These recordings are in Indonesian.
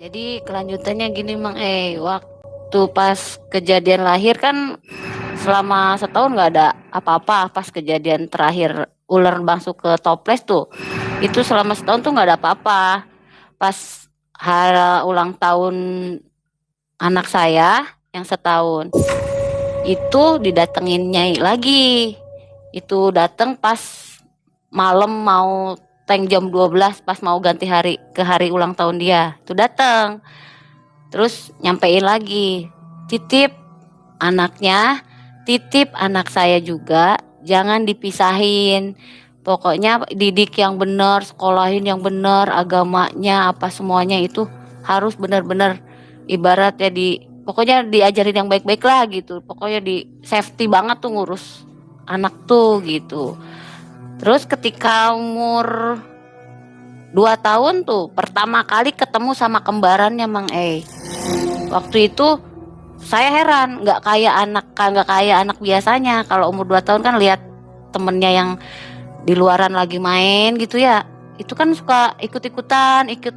Jadi kelanjutannya gini Mang waktu pas kejadian lahir kan selama setahun nggak ada apa-apa. Pas kejadian terakhir ular masuk ke toples tuh, itu selama setahun tuh nggak ada apa-apa. Pas hari ulang tahun anak saya yang setahun, itu didatengin Nyai lagi. Itu dateng pas malam mau jam 12 pas mau ganti hari ke hari ulang tahun dia. Itu datang. Terus nyampein lagi, titip anaknya, titip anak saya juga, jangan dipisahin. Pokoknya didik yang benar, sekolahin yang benar, agamanya apa semuanya itu harus benar-benar ibaratnya pokoknya diajarin yang baik-baik lah gitu. Pokoknya di safety banget tuh ngurus anak tuh gitu. Terus ketika umur 2 tahun tuh pertama kali ketemu sama kembarannya Mang Waktu itu saya heran, nggak kayak anak biasanya. Kalau umur 2 tahun kan lihat temennya yang di luaran lagi main gitu ya, itu kan suka ikut-ikutan, ikut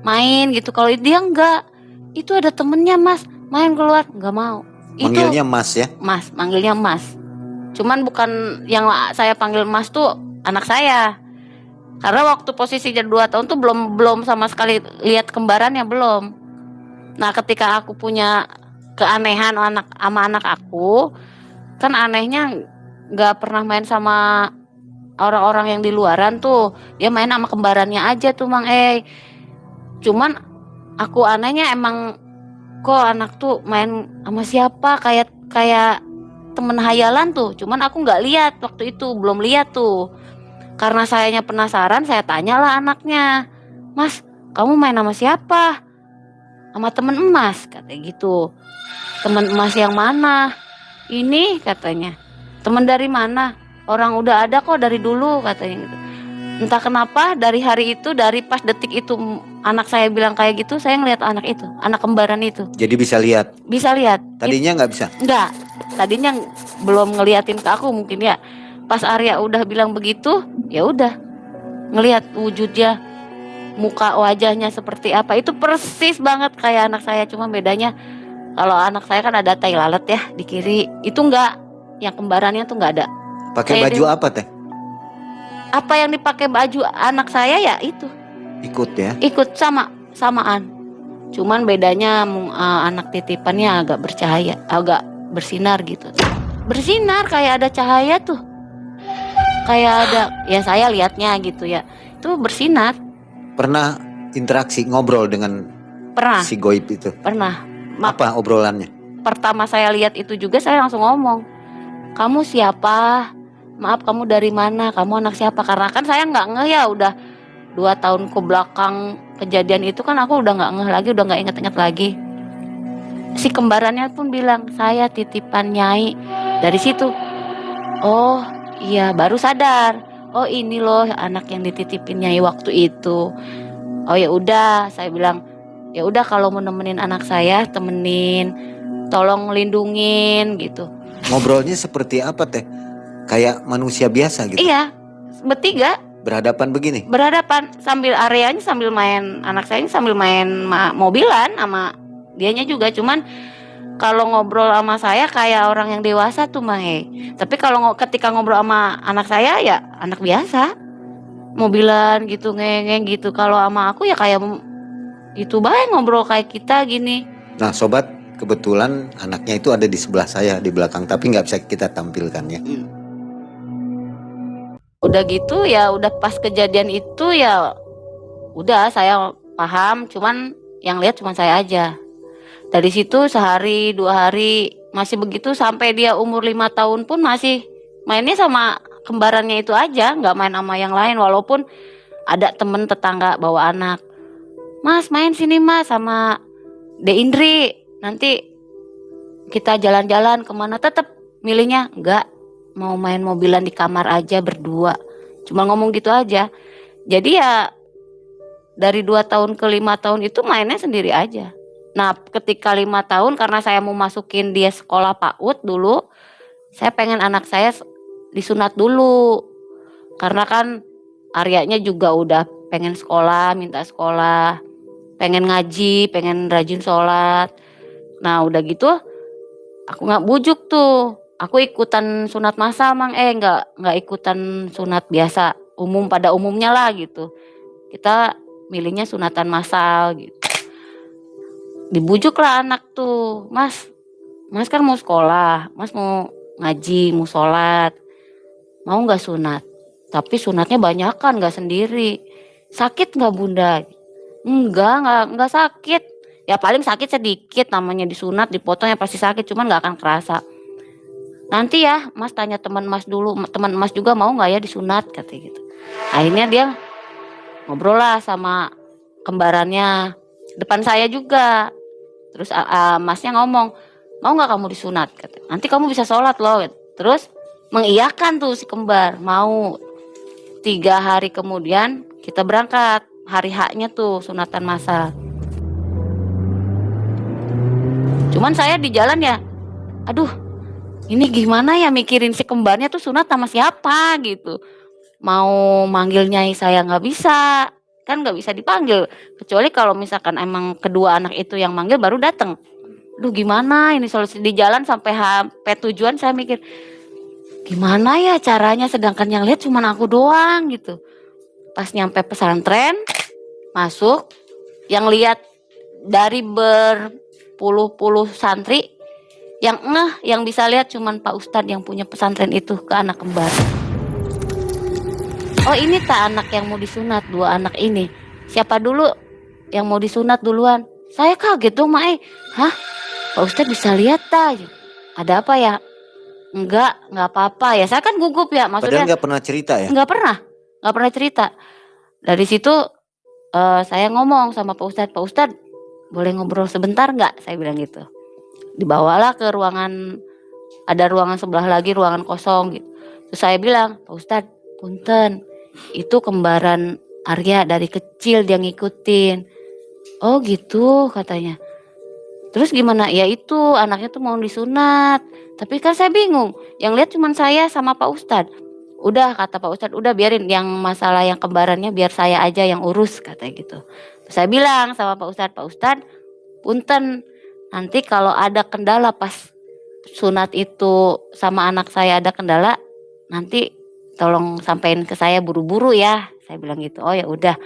main gitu. Kalau dia enggak, itu ada temennya Mas, main keluar nggak mau. Manggilnya Mas ya? Mas, manggilnya Mas. Cuman bukan yang saya panggil Mas tuh anak saya. Karena waktu posisinya 2 tahun tuh belum sama sekali lihat kembarannya belum. Nah, ketika aku punya keanehan sama anak aku, kan anehnya nggak pernah main sama orang-orang yang di luaran tuh. Dia main sama kembarannya aja tuh Mang Cuman aku anehnya emang kok anak tuh main sama siapa kayak temen hayalan tuh. Cuman aku nggak lihat waktu itu, belum lihat tuh. Karena sayanya penasaran, saya tanyalah anaknya, Mas, kamu main sama siapa? Sama temen emas, katanya gitu. Temen emas yang mana? Ini katanya. Temen dari mana? Orang udah ada kok dari dulu, katanya gitu. Entah kenapa dari hari itu, dari pas detik itu anak saya bilang kayak gitu, saya ngeliat anak itu, anak kembaran itu. Jadi bisa lihat? Bisa lihat. Tadinya nggak bisa? Enggak, tadinya belum ngeliatin ke aku mungkin ya. Pas Arya udah bilang begitu, ya udah ngelihat wujudnya, muka wajahnya seperti apa, itu persis banget kayak anak saya. Cuma bedanya kalau anak saya kan ada tai lalat ya di kiri, itu enggak, yang kembarannya tuh enggak ada. Pakai baju apa teh? Apa yang dipakai baju anak saya ya itu ikut ya? Ikut samaan. Cuman bedanya anak titipannya agak bercahaya, agak bersinar gitu. Bersinar kayak ada cahaya tuh, kayak ada, ya saya lihatnya gitu ya, itu bersinar. Pernah interaksi ngobrol dengan si goib itu? Pernah. Apa obrolannya? Pertama saya lihat itu juga saya langsung ngomong, kamu siapa? Maaf, kamu dari mana? Kamu anak siapa? Karena kan saya nggak ngeh ya, udah 2 tahun ke belakang kejadian itu kan aku udah nggak ngeh lagi, udah nggak inget-inget lagi. Si kembarannya pun bilang, saya titipan Nyai. Dari situ, oh iya, baru sadar, oh ini loh anak yang dititipin Nyai waktu itu. Oh ya udah, saya bilang, ya udah kalau mau nemenin anak saya, temenin, tolong lindungin gitu. Ngobrolnya seperti apa teh? Kayak manusia biasa gitu? Iya, bertiga. Berhadapan begini? Berhadapan, sambil areanya sambil main, anak saya sambil main mobilan sama dianya juga. Cuman kalau ngobrol sama saya kayak orang yang dewasa tuh Mang Tapi kalau ketika ngobrol sama anak saya ya anak biasa, mobilan gitu, ngeng gitu. Kalau sama aku ya kayak itu baik, ngobrol kayak kita gini. Nah sobat, kebetulan anaknya itu ada di sebelah saya di belakang, tapi nggak bisa kita tampilkan ya. Udah gitu ya, udah pas kejadian itu ya udah saya paham, cuman yang lihat cuma saya aja. Dari situ sehari 2 hari masih begitu, sampai dia umur 5 tahun pun masih mainnya sama kembarannya itu aja, nggak main sama yang lain. Walaupun ada temen tetangga bawa anak, Mas main sini Mas sama De Indri, nanti kita jalan-jalan kemana, tetap milihnya enggak, mau main mobilan di kamar aja berdua. Cuma ngomong gitu aja. Jadi ya dari 2 tahun ke 5 tahun itu mainnya sendiri aja. Nah ketika 5 tahun, karena saya mau masukin dia sekolah PAUD dulu, saya pengen anak saya disunat dulu. Karena kan Aryanya juga udah pengen sekolah, minta sekolah. pengen ngaji, pengen rajin sholat. Nah udah gitu aku nggak bujuk tuh, aku ikutan sunat masal nggak ikutan sunat biasa umum pada umumnya lah gitu. Kita milihnya sunatan masal gitu. Dibujuk lah anak tuh, mas kan mau sekolah, mas mau ngaji, mau sholat, mau nggak sunat? Tapi sunatnya banyakan, nggak sendiri. Sakit nggak bunda? Nggak sakit. Ya paling sakit sedikit, namanya disunat, dipotong ya pasti sakit, cuman nggak akan kerasa. Nanti ya, mas tanya teman mas dulu, teman mas juga mau nggak ya disunat, katanya gitu. Akhirnya dia ngobrol lah sama kembarannya, depan saya juga. Terus masnya ngomong, mau nggak kamu disunat? Kata. Nanti kamu bisa sholat loh. Terus mengiyakan tuh si kembar, mau. 3 hari kemudian kita berangkat, hari haknya tuh sunatan masal. Cuman saya di jalan ya, aduh ini gimana ya mikirin si kembarnya tuh sunat sama siapa gitu. Mau manggil nyai saya nggak bisa, kan nggak bisa dipanggil. Kecuali kalau misalkan emang kedua anak itu yang manggil baru datang. Duh gimana ini solusi di jalan sampai tujuan saya mikir gimana ya caranya sedangkan yang lihat cuma aku doang gitu. Pas nyampe pesantren masuk yang lihat dari berpuluh-puluh santri yang bisa lihat cuma Pak Ustadz yang punya pesantren itu ke anak kembar. Oh ini tak anak yang mau disunat, 2 anak ini. Siapa dulu yang mau disunat duluan? Saya kaget dong Mae. Hah? Pak Ustadz bisa lihat tak? Ada apa ya? Enggak apa-apa ya. Saya kan gugup ya, maksudnya. Padahal nggak pernah cerita ya? Nggak pernah cerita. Dari situ saya ngomong sama Pak Ustadz boleh ngobrol sebentar nggak? Saya bilang gitu. Dibawalah ke ruangan, ada ruangan sebelah lagi, ruangan kosong gitu. Terus saya bilang, Pak Ustadz, punten, itu kembaran Arya dari kecil dia ngikutin. Oh gitu katanya. Terus gimana? Ya itu anaknya tuh mau disunat. Tapi kan saya bingung. Yang lihat cuma saya sama Pak Ustadz. Udah kata Pak Ustadz, udah biarin yang masalah yang kembarannya biar saya aja yang urus katanya gitu. Terus saya bilang sama Pak Ustadz, punten nanti kalau ada kendala pas sunat itu sama anak saya ada kendala, nanti tolong sampein ke saya buru-buru ya. Saya bilang gitu. Oh ya udah.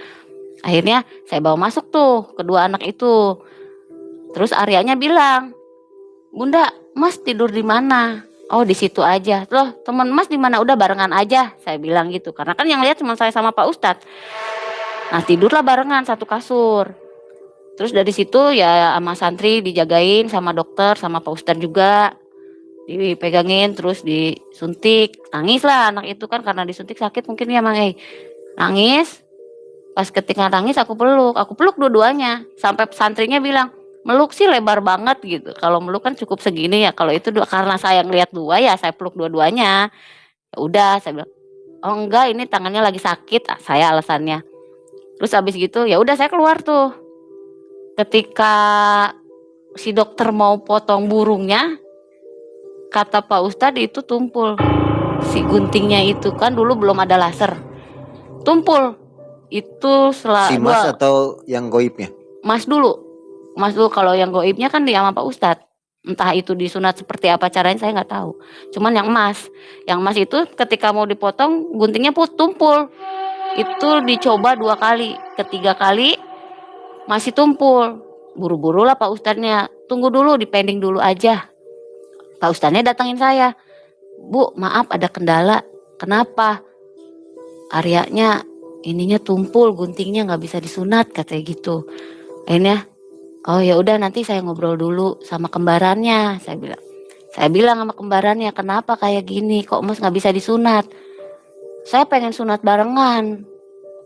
Akhirnya saya bawa masuk tuh kedua anak itu. Terus Aryanya bilang, Bunda, Mas tidur di mana? Oh di situ aja. Loh teman Mas di mana? Udah barengan aja. Saya bilang gitu. Karena kan yang lihat cuma saya sama Pak Ustadz. Nah tidurlah barengan satu kasur. Terus dari situ ya sama santri dijagain sama dokter sama Pak Ustadz juga. Dipegangin terus disuntik. Nangis lah anak itu kan karena disuntik sakit mungkin ya Mang. Nangis. Pas ketika nangis aku peluk dua-duanya. Sampai santrinya bilang, meluk sih lebar banget gitu. Kalau meluk kan cukup segini ya. Kalau itu karena saya ngeliat 2 ya saya peluk dua-duanya. Ya udah saya bilang, oh enggak ini tangannya lagi sakit. Saya alasannya. Terus habis gitu ya udah saya keluar tuh. Ketika si dokter mau potong burungnya, kata Pak Ustadz itu tumpul. Si guntingnya itu kan dulu belum ada laser. Tumpul. Itu Si Mas atau yang goibnya? Mas dulu kalau yang goibnya kan dia sama Pak Ustadz. Entah itu disunat seperti apa caranya saya nggak tahu. Cuman yang Mas itu ketika mau dipotong guntingnya tumpul. Itu dicoba 2 kali, ketiga kali masih tumpul. Buru-buru lah Pak Ustadznya, tunggu dulu dipending dulu aja. Pak Ustadznya datangin saya, Bu maaf ada kendala. Kenapa? Aryanya ininya tumpul, guntingnya nggak bisa disunat katanya gitu. Akhirnya oh ya udah nanti saya ngobrol dulu sama kembarannya. Saya bilang sama kembarannya, kenapa kayak gini kok Mas nggak bisa disunat? Saya pengen sunat barengan.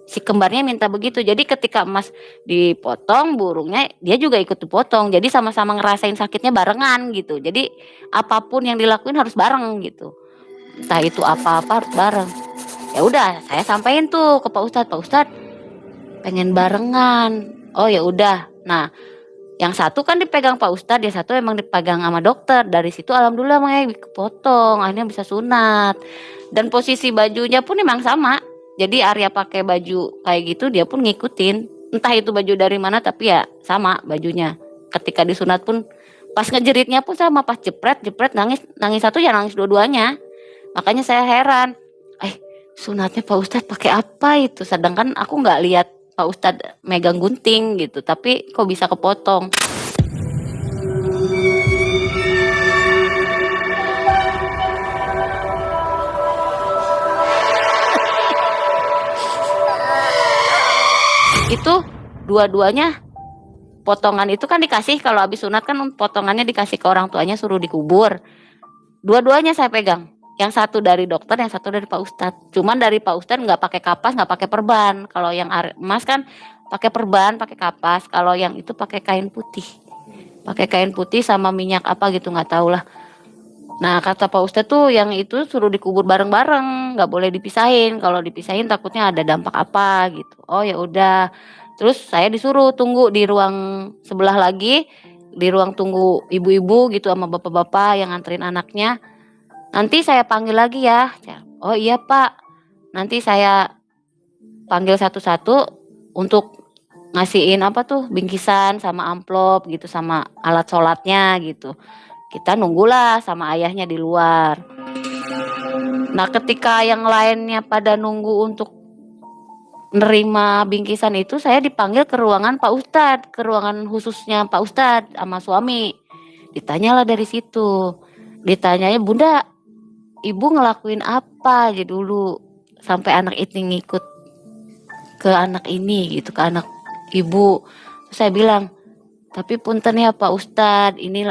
Si kembarnya minta begitu. Jadi ketika Mas dipotong burungnya dia juga ikut dipotong. Jadi sama-sama ngerasain sakitnya barengan gitu. Jadi apapun yang dilakuin harus bareng gitu. Entah itu apa-apa harus bareng. Ya udah, saya sampaikan tuh ke Pak Ustadz pengen barengan. Oh ya udah. Nah, yang satu kan dipegang Pak Ustadz, yang satu emang dipegang sama dokter. Dari situ alhamdulillah makanya kepotong, akhirnya bisa sunat. Dan posisi bajunya pun emang sama. Jadi Arya pakai baju kayak gitu, dia pun ngikutin. entah itu baju dari mana, tapi ya sama bajunya. Ketika disunat pun pas ngejeritnya pun sama, pas jepret nangis satu ya nangis dua-duanya. Makanya saya heran, sunatnya Pak Ustadz pakai apa itu? Sedangkan aku nggak lihat Pak Ustadz megang gunting gitu, tapi kok bisa kepotong. Itu dua-duanya potongan itu kan dikasih, kalau habis sunat kan potongannya dikasih ke orang tuanya suruh dikubur. Dua-duanya saya pegang. Yang satu dari dokter, yang satu dari Pak Ustadz. Cuman dari Pak Ustadz nggak pakai kapas, nggak pakai perban. Kalau yang emas kan pakai perban, pakai kapas. Kalau yang itu pakai kain putih. Pakai kain putih sama minyak apa gitu, nggak tahu lah. Nah kata Pak Ustadz tuh yang itu suruh dikubur bareng-bareng, nggak boleh dipisahin. Kalau dipisahin takutnya ada dampak apa gitu. Oh ya udah. Terus saya disuruh tunggu di ruang sebelah lagi, di ruang tunggu ibu-ibu gitu sama bapak-bapak yang nganterin anaknya. Nanti saya panggil lagi ya. Oh iya Pak, nanti saya panggil satu-satu untuk ngasihin apa tuh, bingkisan sama amplop gitu, sama alat sholatnya gitu. Kita nunggulah sama ayahnya di luar. Nah ketika yang lainnya pada nunggu untuk nerima bingkisan itu, saya dipanggil ke ruangan Pak Ustadz, ke ruangan khususnya Pak Ustadz sama suami. Ditanyalah dari situ. Ditanyanya, Bunda, Ibu ngelakuin apa aja dulu sampai anak ini ngikut ke anak ini gitu, ke anak Ibu. Terus saya bilang, tapi punten ya Pak Ustadz, ini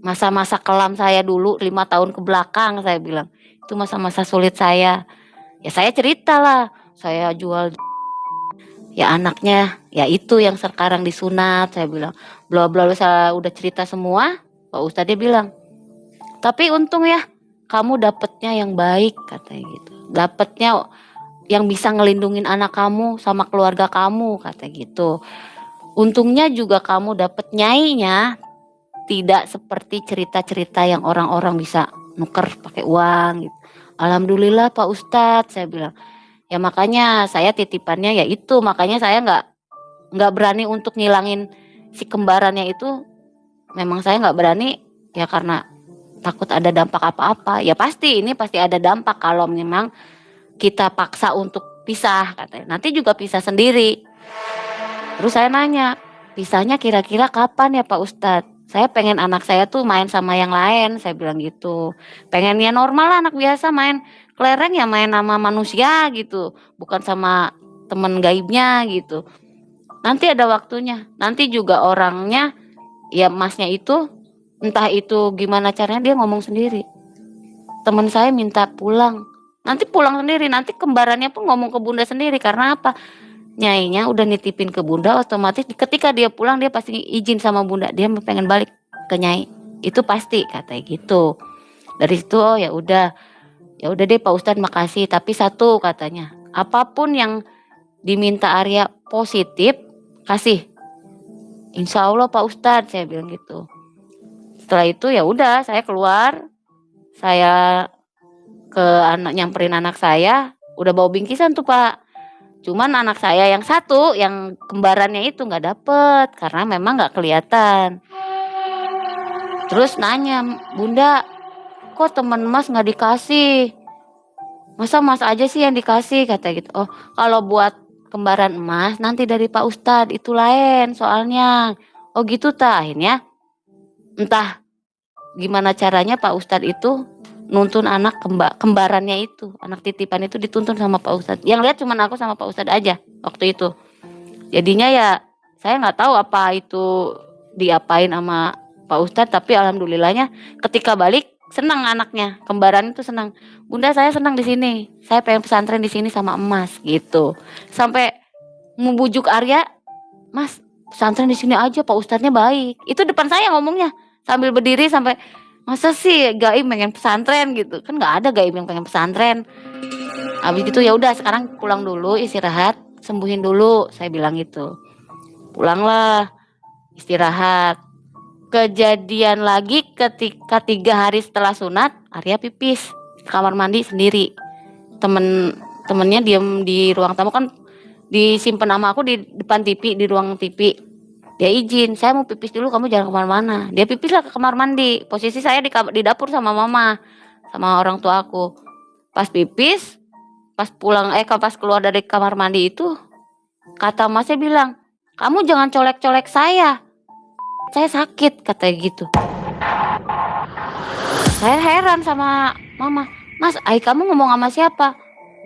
masa-masa kelam saya dulu 5 tahun ke belakang, saya bilang. Itu masa-masa sulit saya. Ya saya cerita lah, saya jual ya anaknya, ya itu yang sekarang disunat, saya bilang. Bla bla saya udah cerita semua, Pak Ustadz dia bilang, tapi untung ya kamu dapetnya yang baik, katanya gitu. Dapetnya yang bisa ngelindungin anak kamu sama keluarga kamu, kata gitu. Untungnya juga kamu dapet nyainya tidak seperti cerita-cerita yang orang-orang bisa nuker pakai uang gitu. Alhamdulillah Pak Ustadz, saya bilang. Ya makanya saya titipannya ya itu, makanya saya nggak berani untuk ngilangin si kembarannya itu. Memang saya nggak berani ya karena takut ada dampak apa-apa. Ya pasti ada dampak kalau memang kita paksa untuk pisah, katanya. Nanti juga pisah sendiri. Terus saya nanya, pisahnya kira-kira kapan ya Pak Ustadz? Saya pengen anak saya tuh main sama yang lain, saya bilang gitu. Pengennya normal lah, anak biasa main kelereng ya main sama manusia gitu, bukan sama temen gaibnya gitu. Nanti ada waktunya, nanti juga orangnya ya masnya itu entah itu gimana caranya dia ngomong sendiri. Teman saya minta pulang. Nanti pulang sendiri, nanti kembarannya pun ngomong ke bunda sendiri. Karena apa? Nyainya udah nitipin ke bunda, otomatis ketika dia pulang dia pasti izin sama bunda. Dia pengen balik ke nyai. Itu pasti, katanya gitu. Dari situ oh ya udah deh Pak Ustadz makasih. Tapi satu katanya, apapun yang diminta Arya positif, kasih. Insya Allah Pak Ustadz, saya bilang gitu. Setelah itu ya udah saya keluar, saya nyamperin anak saya, udah bawa bingkisan tuh Pak. Cuman anak saya yang satu, yang kembarannya itu nggak dapet karena memang nggak kelihatan. Terus nanya, Bunda, kok teman Mas nggak dikasih? Masa Mas aja sih yang dikasih, kata gitu. Oh, kalau buat kembaran emas nanti dari Pak Ustadz itu lain soalnya. Oh gitu ta, akhirnya entah gimana caranya Pak Ustadz itu nuntun anak kembarannya itu, anak titipan itu dituntun sama Pak Ustadz. Yang lihat cuma aku sama Pak Ustadz aja waktu itu. Jadinya ya saya nggak tahu apa itu diapain sama Pak Ustadz, tapi alhamdulillahnya ketika balik senang anaknya, kembaran itu senang. Bunda saya senang di sini, saya pengen pesantren di sini sama emas gitu. Sampai membujuk Arya, Mas pesantren di sini aja, Pak Ustadznya baik. Itu depan saya ngomongnya sambil berdiri, sampai masa sih gaib pengen pesantren gitu, kan nggak ada gaib yang pengen pesantren. Habis itu ya udah sekarang pulang dulu, istirahat, sembuhin dulu, saya bilang gitu. Pulanglah, istirahat. Kejadian lagi ketika 3 hari setelah sunat, Arya pipis di kamar mandi sendiri. Temennya diem di ruang tamu kan, disimpan sama aku di depan TV, di ruang TV. Dia izin, saya mau pipis dulu, kamu jangan kemana-mana. Dia pipis lah ke kamar mandi. Posisi saya di dapur sama mama, sama orang tua aku. Pas pipis, pas pulang, pas keluar dari kamar mandi itu, kata masnya bilang, kamu jangan colek-colek saya sakit, katanya gitu. Saya heran sama mama, mas, kamu ngomong sama siapa?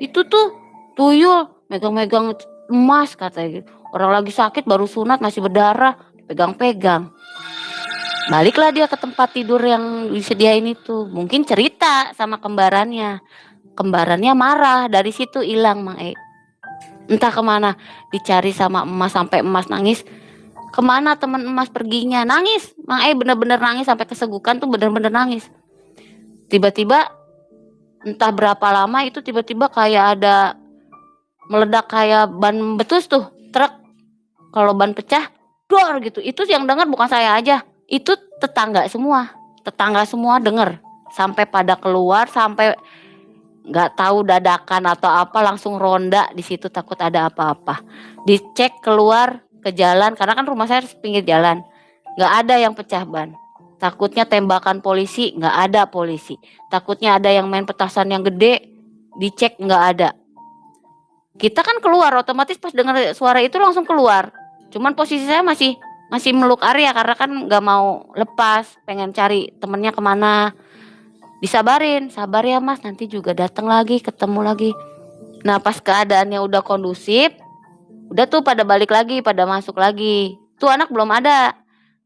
Itu tuh tuyul, megang-megang emas, katanya gitu. Orang lagi sakit baru sunat masih berdarah, pegang-pegang. Baliklah dia ke tempat tidur yang disediain itu. Mungkin cerita sama kembarannya. Kembarannya marah, dari situ hilang Mang E. Entah kemana, dicari sama emas sampai emas nangis. Kemana teman emas perginya? Nangis, Mang E bener-bener nangis sampai kesegukan tuh bener-bener nangis. Tiba-tiba entah berapa lama itu tiba-tiba kayak ada meledak kayak ban betus tuh, truk. Kalau ban pecah, dor gitu. Itu yang dengar bukan saya aja. Itu tetangga semua dengar. Sampai pada keluar, sampai nggak tahu dadakan atau apa langsung ronda di situ takut ada apa-apa. Dicek keluar ke jalan karena kan rumah saya pinggir jalan. Nggak ada yang pecah ban. Takutnya tembakan polisi, nggak ada polisi. Takutnya ada yang main petasan yang gede, dicek nggak ada. Kita kan keluar otomatis pas dengar suara itu langsung keluar. Cuman posisi saya masih meluk area karena kan nggak mau lepas, pengen cari temennya kemana. Disabarin, sabar ya mas, nanti juga datang lagi, ketemu lagi. Nah pas keadaannya udah kondusif, udah tuh pada balik lagi, pada masuk lagi. Tuh anak belum ada.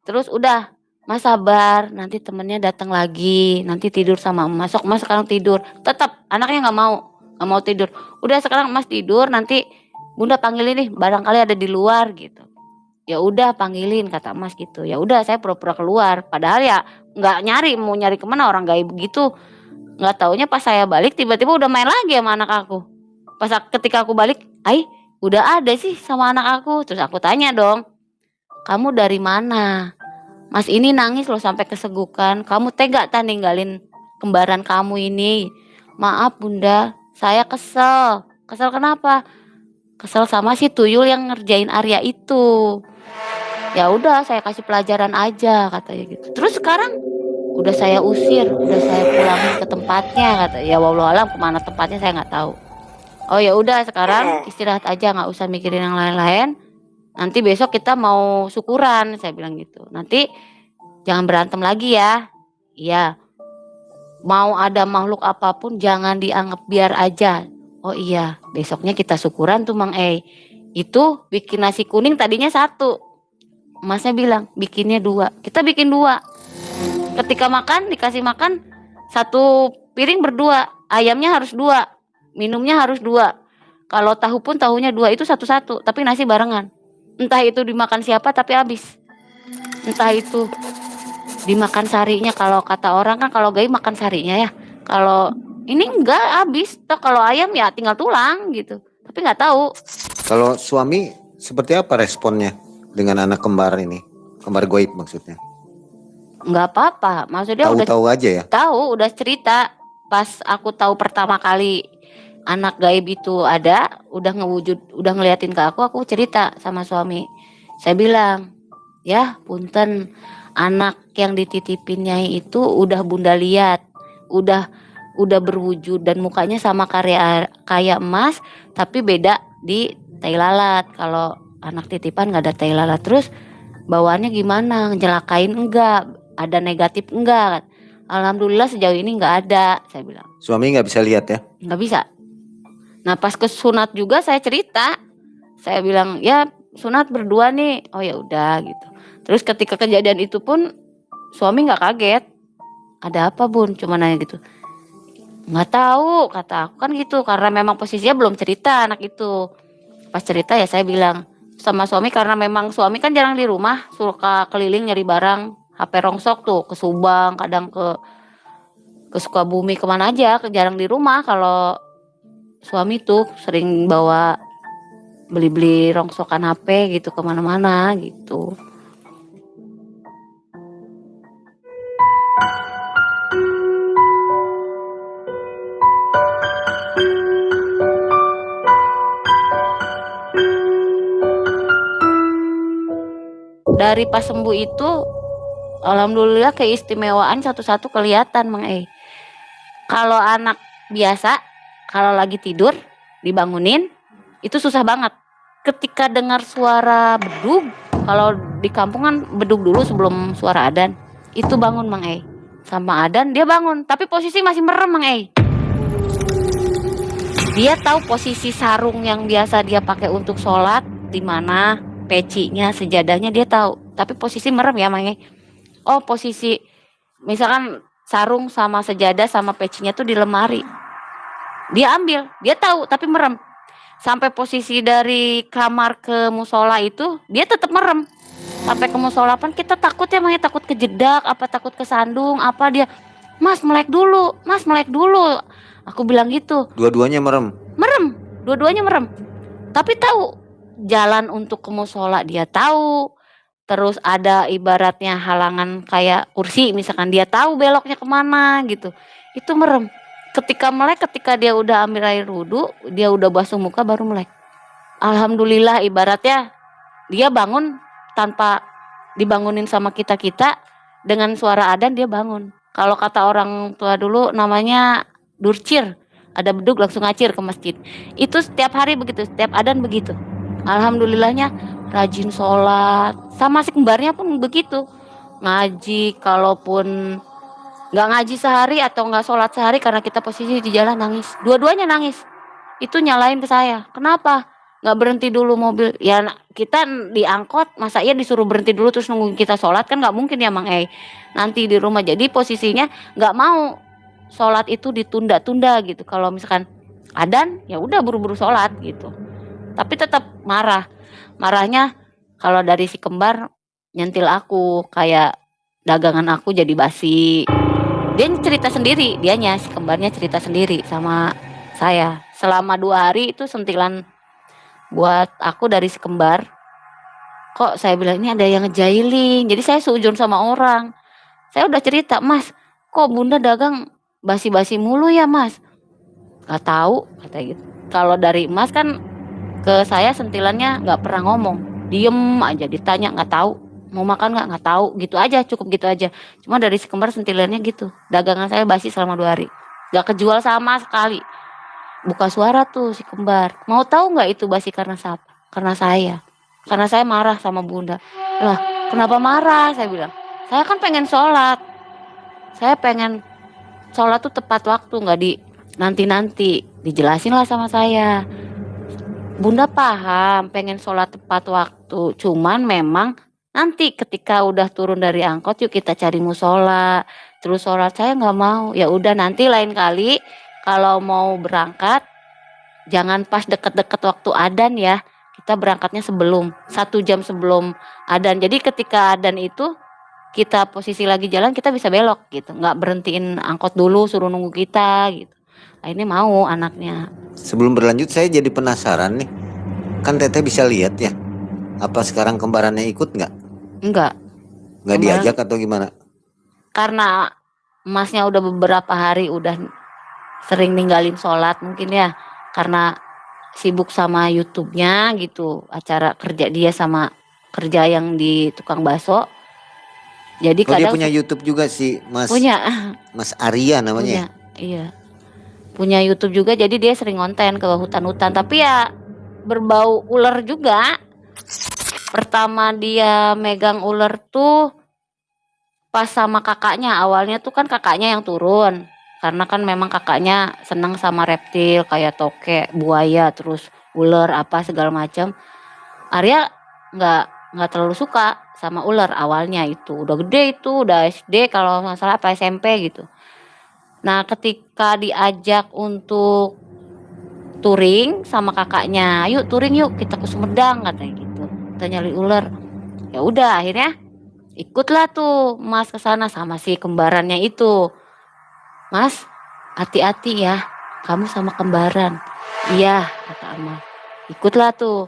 Terus udah, mas sabar, nanti temennya datang lagi, nanti tidur sama emas. Sok mas sekarang tidur. Tetap anaknya nggak mau tidur. Udah sekarang mas tidur, nanti bunda panggilin nih, barangkali ada di luar gitu. Ya udah panggilin kata emas gitu. Ya udah saya pura-pura keluar. Padahal ya nggak nyari, mau nyari kemana, orang gaib begitu. Nggak taunya pas saya balik tiba-tiba udah main lagi sama anak aku. Ketika aku balik, udah ada sih sama anak aku. Terus aku tanya dong, kamu dari mana? Mas ini nangis loh sampai kesegukan. Kamu tega tak ninggalin kembaran kamu ini? Maaf bunda, saya kesel. Kesel kenapa? Kesel sama si tuyul yang ngerjain Arya itu. Ya udah saya kasih pelajaran aja katanya gitu. Terus sekarang udah saya usir, udah saya pulangin ke tempatnya kata. Ya wallahualam kemana tempatnya saya nggak tahu. Oh ya udah sekarang istirahat aja, nggak usah mikirin yang lain-lain. Nanti besok kita mau syukuran, saya bilang gitu. Nanti jangan berantem lagi ya. Iya. Mau ada makhluk apapun jangan dianggap biar aja. Oh iya, besoknya kita syukuran tuh Mang E. Itu bikin nasi kuning tadinya 1. Masnya bilang bikinnya 2. Kita bikin 2. Ketika makan dikasih makan 1 piring berdua. Ayamnya harus 2. Minumnya harus 2. Kalau tahu pun tahunya 2, itu 1-1. Tapi nasi barengan. Entah itu dimakan siapa tapi habis. Entah itu dimakan sarinya, kalau kata orang kan kalau gaib makan sarinya ya. Kalau ini enggak habis. Toh kalau ayam ya tinggal tulang gitu. Tapi nggak tahu. Kalau suami seperti apa responnya dengan anak kembar ini? Kembar goib maksudnya. Nggak apa-apa. Maksudnya Tahu-tahu aja ya. Tahu, udah cerita. Pas aku tahu pertama kali anak gaib itu ada, udah ngeliatin ke aku cerita sama suami. Saya bilang, ya punten, anak yang dititipin Nyai itu udah bunda lihat, udah berwujud dan mukanya sama kayak emas, tapi beda di tai lalat. Kalau anak titipan nggak ada tai lalat. Terus bawaannya gimana? Ngelakain enggak? Ada negatif enggak? Alhamdulillah sejauh ini nggak ada, saya bilang. Suami nggak bisa lihat ya? Nggak bisa. Nah pas ke sunat juga saya cerita, saya bilang ya sunat berdua nih. Oh ya udah gitu. Terus ketika kejadian itu pun suami nggak kaget. Ada apa bun? Cuma nanya gitu. Nggak tahu kata aku kan gitu, karena memang posisinya belum cerita anak itu. Pas cerita ya saya bilang sama suami, karena memang suami kan jarang di rumah, suka keliling nyari barang, HP rongsok tuh ke Subang, kadang ke Sukabumi, kemana aja, jarang di rumah. Kalau suami tuh sering bawa beli-beli rongsokan HP gitu kemana-mana gitu. dari pas sembuh itu alhamdulillah keistimewaan satu-satu kelihatan Mang Kalau anak biasa kalau lagi tidur dibangunin itu susah banget. Ketika dengar suara bedug, kalau di kampung kan bedug dulu sebelum suara adzan, itu bangun Mang Sama adzan dia bangun, tapi posisi masih merem Mang Dia tahu posisi sarung yang biasa dia pakai untuk sholat di mana, pecinya, sejadahnya dia tahu. Tapi posisi merem ya Mang Oh posisi misalkan sarung sama sejadah sama pecinya tuh di lemari. Dia ambil, dia tahu tapi merem. Sampai posisi dari kamar ke musola itu dia tetap merem. Sampai ke musola pun kita takut ya Mang takut kejedak, apa takut kesandung, apa dia Mas melek dulu, Mas melek dulu. Aku bilang gitu. Dua-duanya merem. Merem, dua-duanya merem. Tapi tahu jalan untuk ke musola dia tahu. Terus ada ibaratnya halangan kayak kursi misalkan dia tahu beloknya kemana gitu. Itu merem. Ketika melek, ketika dia udah ambil air wudhu, dia udah basuh muka baru melek. Alhamdulillah ibaratnya dia bangun tanpa dibangunin sama kita-kita, dengan suara adzan dia bangun. Kalau kata orang tua dulu namanya durcir, ada bedug langsung ngacir ke masjid. Itu setiap hari begitu, setiap adzan begitu. Alhamdulillahnya rajin sholat, sama si kembarnya pun begitu. Ngaji, kalaupun nggak ngaji sehari atau nggak sholat sehari karena kita posisi di jalan nangis. Dua-duanya nangis. Itu nyalain ke saya. Kenapa? Nggak berhenti dulu mobil. Ya kita diangkot, masa iya disuruh berhenti dulu terus nungguin kita sholat kan nggak mungkin ya Mang Nanti di rumah jadi posisinya nggak mau sholat itu ditunda-tunda gitu. Kalau misalkan adzan ya udah buru-buru sholat gitu. Tapi tetap marah. Marahnya kalau dari si kembar nyentil aku kayak dagangan aku jadi basi. Dia cerita sendiri, dianya si kembarnya cerita sendiri sama saya. Selama 2 hari itu sentilan buat aku dari si kembar. Kok saya bilang ini ada yang ngejailin. Jadi saya seujun sama orang. Saya udah cerita, Mas, kok Bunda dagang basi-basi mulu ya Mas? Gak tahu, kata gitu. Kalau dari Mas kan ke saya sentilannya nggak pernah ngomong, diem aja, ditanya nggak tahu. Mau makan nggak tahu, gitu aja, cukup gitu aja. Cuma dari si kembar sentilannya gitu, dagangan saya basi selama 2 hari, nggak kejual sama sekali. Buka suara tuh si kembar, mau tahu nggak itu basi karena siapa? Karena saya marah sama Bunda. Lah kenapa marah? Saya bilang, saya kan pengen sholat, saya pengen sholat tuh tepat waktu, nggak di nanti-nanti. Dijelasin lah sama saya, Bunda paham pengen sholat tepat waktu, cuman memang nanti ketika udah turun dari angkot yuk kita cari musola, terus sholat. Saya nggak mau. Ya udah nanti lain kali kalau mau berangkat jangan pas deket-deket waktu adzan ya, kita berangkatnya sebelum 1 jam sebelum adzan. Jadi ketika adzan itu kita posisi lagi jalan kita bisa belok gitu, nggak berhentiin angkot dulu suruh nunggu kita gitu. Ini mau anaknya. Sebelum berlanjut saya jadi penasaran nih. Kan Teteh bisa lihat ya. Apa sekarang kembarannya ikut nggak? Enggak. Nggak diajak atau gimana? Karena emasnya udah beberapa hari udah sering ninggalin sholat mungkin ya. Karena sibuk sama YouTube-nya gitu. Acara kerja dia sama kerja yang di tukang bakso. Jadi dia kadang punya YouTube juga sih Mas. punya. Mas Arya namanya. Iya. Punya YouTube juga, jadi dia sering konten ke hutan-hutan. Tapi ya berbau ular juga. Pertama dia megang ular tuh pas sama kakaknya. Awalnya tuh kan kakaknya yang turun, karena kan memang kakaknya senang sama reptil kayak tokek, buaya, terus ular apa segala macam. Arya nggak terlalu suka sama ular awalnya. Itu udah gede, itu udah SD kalau nggak salah apa SMP gitu. Nah ketika diajak untuk touring sama kakaknya, yuk touring yuk kita ke Sumedang katanya gitu, kita nyari ular. Ya udah akhirnya ikutlah tuh Mas ke sana sama si kembarannya itu. Mas hati-hati ya kamu sama kembaran. Iya kata Amal. Ikutlah tuh.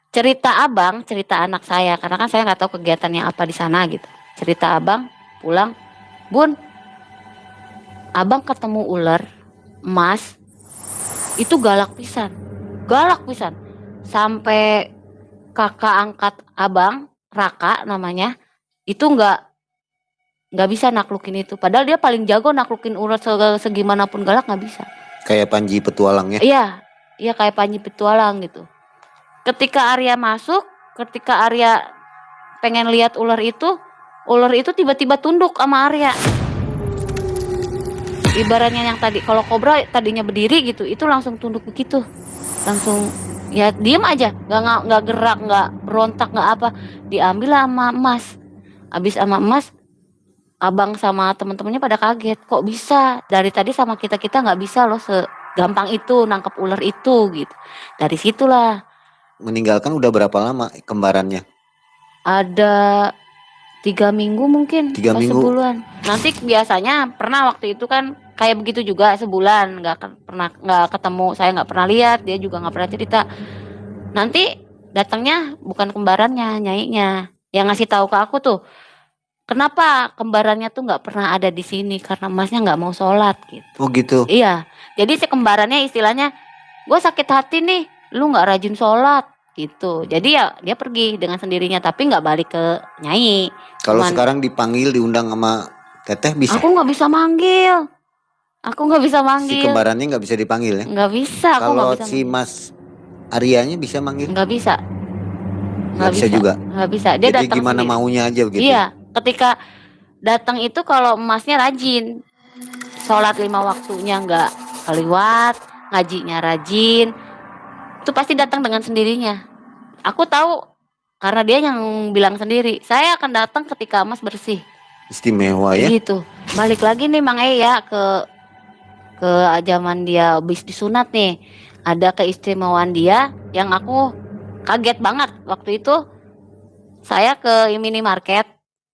Cerita abang, cerita anak saya, karena kan saya nggak tahu kegiatannya apa di sana gitu. Cerita abang pulang, Bun, abang ketemu ular, Mas, itu galak pisan, sampai kakak angkat abang Raka namanya, itu nggak bisa naklukin itu. Padahal dia paling jago naklukin ular segimanapun galak nggak bisa. Kayak Panji Petualang ya. Iya, iya kayak Panji Petualang gitu. Ketika Arya masuk, ketika Arya pengen lihat ular itu tiba-tiba tunduk sama Arya. Ibaratnya yang tadi kalau kobra tadinya berdiri gitu, itu langsung tunduk begitu, langsung ya diem aja, nggak gerak, nggak berontak, nggak apa. Diambil sama Emas. Abis sama Emas, abang sama teman-temannya pada kaget, kok bisa dari tadi sama kita nggak bisa loh segampang itu nangkep ular itu gitu. Dari situlah Meninggalkan udah berapa lama kembarannya? ada 3 minggu mungkin, 3 pas minggu. sebulan. Nanti biasanya pernah waktu itu kan kayak begitu juga sebulan nggak ketemu, saya nggak pernah lihat, dia juga nggak pernah cerita. Nanti datangnya bukan kembarannya, nyainya yang ngasih tahu ke aku tuh, kenapa kembarannya tuh nggak pernah ada di sini, karena Masnya nggak mau sholat gitu. Oh gitu. Iya, jadi si kembarannya istilahnya, gue sakit hati nih, lu nggak rajin sholat gitu. Jadi ya dia pergi dengan sendirinya, tapi nggak balik ke Nyai. Kalau Cuman sekarang dipanggil diundang sama Teteh bisa. aku nggak bisa manggil, aku nggak bisa Si manggil, kembarannya nggak bisa dipanggil ya. nggak bisa, aku nggak Kalau bisa si manggil. Mas Aryanya bisa manggil. Nggak bisa, Nggak bisa juga. nggak bisa. Dia Jadi datang gimana sendiri. maunya aja begitu. Iya, ketika datang itu kalau emasnya rajin, sholat 5 waktunya nggak keliwat, ngajinya rajin, itu pasti datang dengan sendirinya. Aku tahu karena dia yang bilang sendiri, saya akan datang ketika emas bersih. Istimewa ya. Gitu. Balik lagi nih Mang ya ke zaman dia habis disunat nih. Ada keistimewaan dia yang aku kaget banget waktu itu. Saya ke minimarket.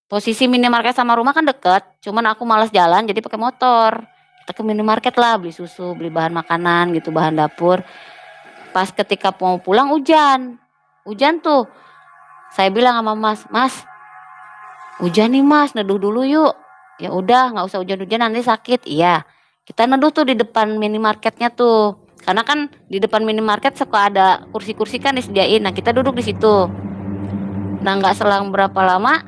Posisi minimarket sama rumah kan deket, cuman aku malas jalan jadi pakai motor. Kita ke minimarket lah, beli susu, beli bahan makanan gitu, bahan dapur. Pas ketika mau pulang hujan. Hujan tuh. Saya bilang sama Mas, hujan nih Mas, neduh dulu yuk. Ya udah, nggak usah hujan-hujan nanti sakit. Iya. Kita neduh tuh di depan minimarketnya tuh. Karena kan di depan minimarket suka ada kursi-kursi kan disediain. Nah, kita duduk di situ. Nah, nggak selang berapa lama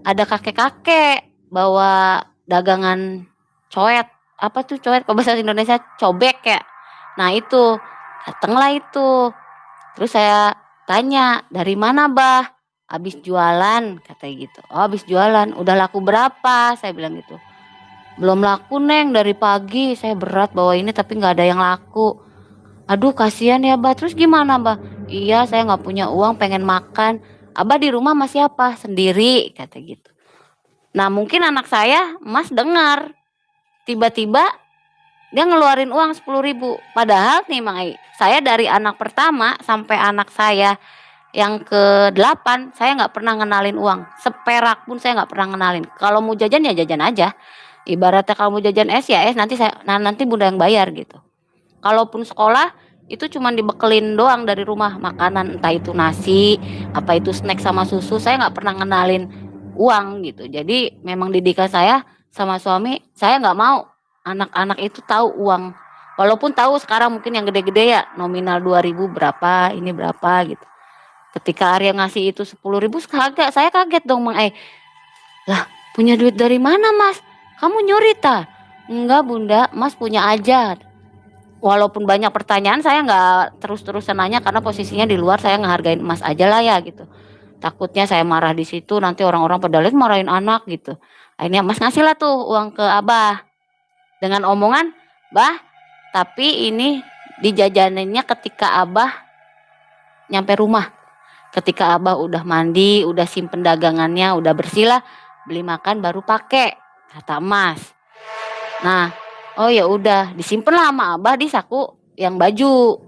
ada kakek-kakek bawa dagangan coet. Apa tuh coet? Kalau bahasa Indonesia cobek ya. Nah, itu datanglah itu. Terus saya tanya, dari mana bah? Habis jualan, katanya gitu. Oh, habis jualan. Udah laku berapa? Saya bilang gitu. Belum laku Neng, dari pagi. Saya berat bawa ini tapi nggak ada yang laku. Aduh kasihan ya bah. Terus gimana bah? Iya saya nggak punya uang, pengen makan. Abah di rumah masih apa? Sendiri, kata gitu. Nah mungkin anak saya, Mas dengar. Tiba-tiba dia ngeluarin uang 10.000. Padahal nih Mang Ai, saya dari anak pertama sampai anak saya yang ke-8, saya nggak pernah ngenalin uang. Seperak pun saya nggak pernah ngenalin. Kalau mau jajan ya jajan aja. Ibaratnya kalau mau jajan es ya es, nanti bunda yang bayar gitu. Kalaupun sekolah itu cuma dibekelin doang dari rumah makanan, entah itu nasi, apa itu snack sama susu. Saya nggak pernah ngenalin uang gitu. Jadi memang didikan saya sama suami, saya nggak mau anak-anak itu tahu uang. Walaupun tahu sekarang mungkin yang gede-gede ya nominal 2.000 berapa, ini berapa gitu. Ketika Arya ngasih itu 10.000, saya kaget dong Mang Lah punya duit dari mana Mas? Kamu nyuri ta? Enggak bunda, Mas punya aja. Walaupun banyak pertanyaan saya nggak terus-terusan nanya karena posisinya di luar, saya ngehargain Mas aja lah ya gitu. Takutnya saya marah di situ nanti orang-orang pada lihat marahin anak gitu. Akhirnya Mas ngasih lah tuh uang ke Abah dengan omongan, bah tapi ini dijajaninnya ketika Abah nyampe rumah. Ketika Abah udah mandi, udah simpen dagangannya, udah bersih lah, beli makan baru pakai, kata Mas. Nah, oh ya udah, disimpan lah sama Abah di saku yang baju.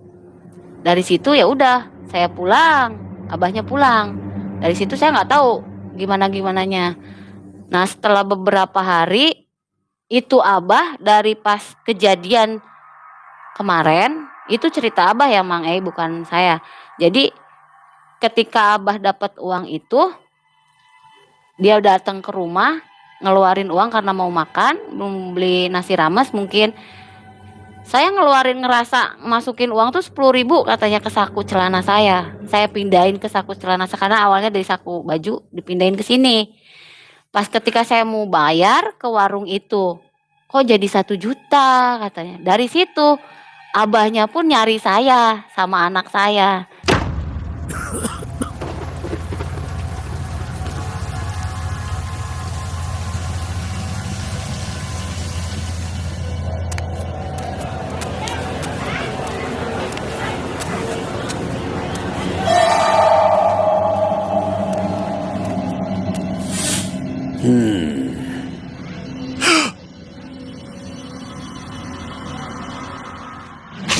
Dari situ ya udah, saya pulang, Abahnya pulang. Dari situ saya nggak tahu gimana-gimananya. Nah, setelah beberapa hari itu Abah dari pas kejadian kemarin, itu cerita Abah ya Mang bukan saya. Jadi ketika Abah dapat uang itu, dia datang ke rumah, ngeluarin uang karena mau makan, mau beli nasi rames mungkin. Saya ngerasa masukin uang tuh 10.000 katanya ke saku celana saya. Saya pindahin ke saku celana saya karena awalnya dari saku baju dipindahin ke sini. Pas ketika saya mau bayar ke warung itu, kok jadi 1 juta katanya. Dari situ abahnya pun nyari saya sama anak saya.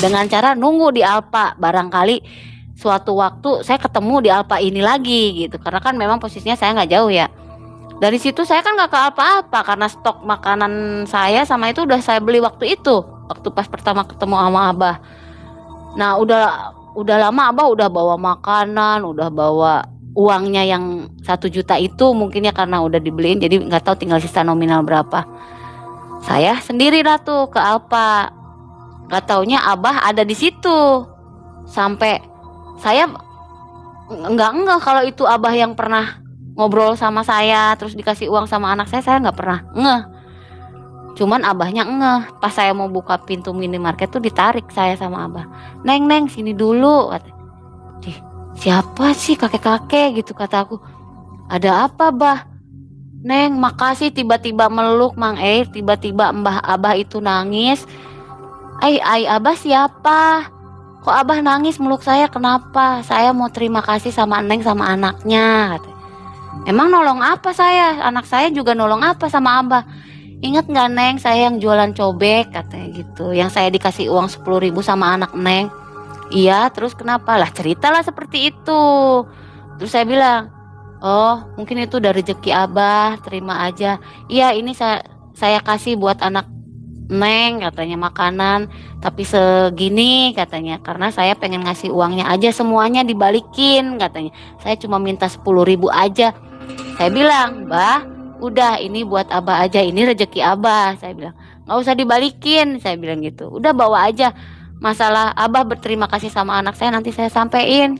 Dengan cara nunggu di Alfa, barangkali suatu waktu saya ketemu di Alfa ini lagi gitu, karena kan memang posisinya saya nggak jauh ya. Dari situ saya kan nggak ke apa-apa karena stok makanan saya sama itu udah saya beli waktu itu, waktu pas pertama ketemu sama Abah. Nah udah lama Abah udah bawa makanan, udah bawa uangnya yang 1 juta itu mungkin ya karena udah dibeliin, jadi nggak tahu tinggal sisa nominal berapa. Saya sendiri dah tuh ke Alfa, nggak taunya Abah ada di situ. Sampai saya nggak kalau itu Abah yang pernah ngobrol sama saya terus dikasih uang sama anak saya nggak pernah ngeh. Cuman Abahnya ngeh. Pas saya mau buka pintu minimarket tuh ditarik saya sama Abah. Neng sini dulu kata. Siapa sih kakek-kakek gitu kata aku. Ada apa Bah? Neng makasih, tiba-tiba meluk Mang tiba-tiba Mbah Abah itu nangis. Ai Abah siapa? Kok Abah nangis meluk saya, kenapa? Saya mau terima kasih sama Neng sama anaknya kata. Emang nolong apa saya? Anak saya juga nolong apa sama Abah? Ingat gak Neng, saya yang jualan cobek katanya gitu. Yang saya dikasih uang 10.000 sama anak Neng. Iya, terus kenapa? Lah ceritalah seperti itu. Terus saya bilang, oh mungkin itu dari rezeki Abah, terima aja. Iya ini saya kasih buat anak Neng katanya makanan, tapi segini katanya karena saya pengen ngasih uangnya aja semuanya dibalikin katanya. Saya cuma minta 10.000 aja. Saya bilang, Bah udah ini buat Abah aja, ini rezeki Abah. Saya bilang nggak usah dibalikin, saya bilang gitu. Udah bawa aja. Masalah Abah berterima kasih sama anak saya nanti saya sampein.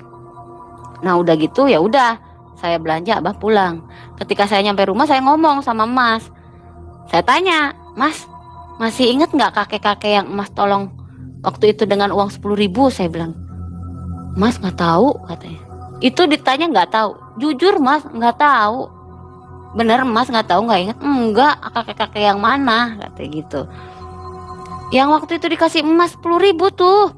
Nah udah gitu ya udah saya belanja, Abah pulang. Ketika saya nyampe rumah saya ngomong sama Mas. Saya tanya, Mas masih ingat nggak kakek-kakek yang Mas tolong waktu itu dengan uang 10.000? Saya bilang, Mas nggak tahu katanya. Itu ditanya nggak tahu. Jujur Mas nggak tahu. Bener Mas nggak tahu, nggak ingat? Enggak, kakek-kakek yang mana katanya gitu. Yang waktu itu dikasih emas 10.000 tuh.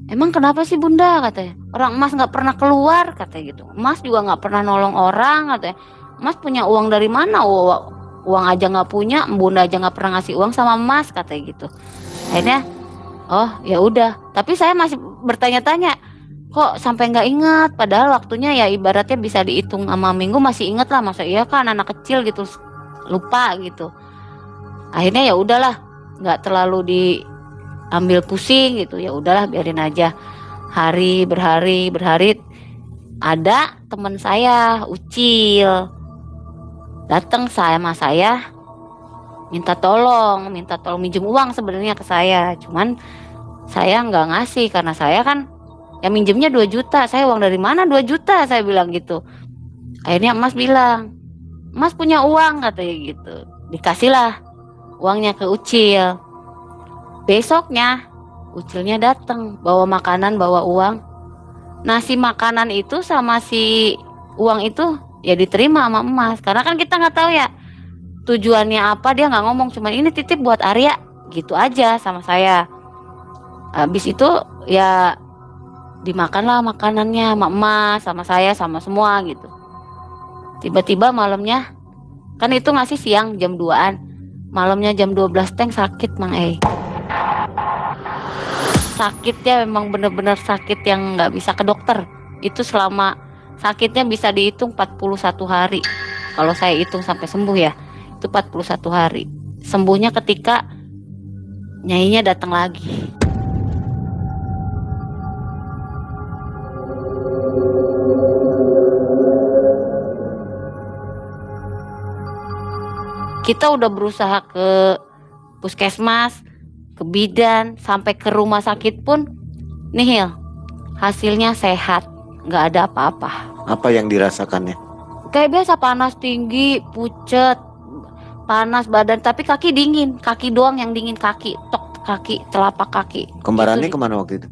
Emang kenapa sih Bunda katanya? Orang Mas nggak pernah keluar katanya gitu. Mas juga nggak pernah nolong orang katanya. Mas punya uang dari mana? Uang aja nggak punya, Bunda aja nggak pernah ngasih uang sama Mas katanya gitu. Akhirnya, oh ya udah. Tapi saya masih bertanya-tanya, kok sampai nggak ingat? Padahal waktunya ya ibaratnya bisa dihitung sama minggu masih ingat lah. Masa iya kan anak kecil gitu lupa gitu. Akhirnya ya udahlah, nggak terlalu diambil pusing gitu. Ya udahlah biarin aja. Hari berhari ada teman saya Ucil datang sama saya minta tolong minjem uang sebenarnya ke saya. Cuman saya nggak ngasih karena saya kan ya minjemnya 2 juta. Saya uang dari mana 2 juta saya bilang gitu. Akhirnya Mas bilang, Mas punya uang katanya gitu. Dikasihlah uangnya ke Ucil. Besoknya Ucilnya datang bawa makanan bawa uang. Nasi makanan itu sama si uang itu ya diterima sama Emas. Karena kan kita nggak tahu ya tujuannya apa, dia nggak ngomong, cuman ini titip buat Arya gitu aja sama saya. Habis itu ya dimakanlah makanannya sama Emas sama saya sama semua gitu. Tiba-tiba malamnya kan itu ngasih siang jam 2-an, malamnya jam 12 teng sakit Mang sakitnya memang bener-bener sakit yang nggak bisa ke dokter. Itu selama sakitnya bisa dihitung 41 hari. Kalau saya hitung sampai sembuh ya, itu 41 hari. Sembuhnya ketika nyainya datang lagi. Kita udah berusaha ke puskesmas, ke bidan, sampai ke rumah sakit pun nihil. Hasilnya sehat, nggak ada apa-apa. Apa yang dirasakannya? Kayak biasa, panas tinggi, pucet, panas badan, tapi kaki dingin, kaki doang yang dingin, kaki, kaki, telapak kaki. Kembarannya Gitu. kemana waktu itu?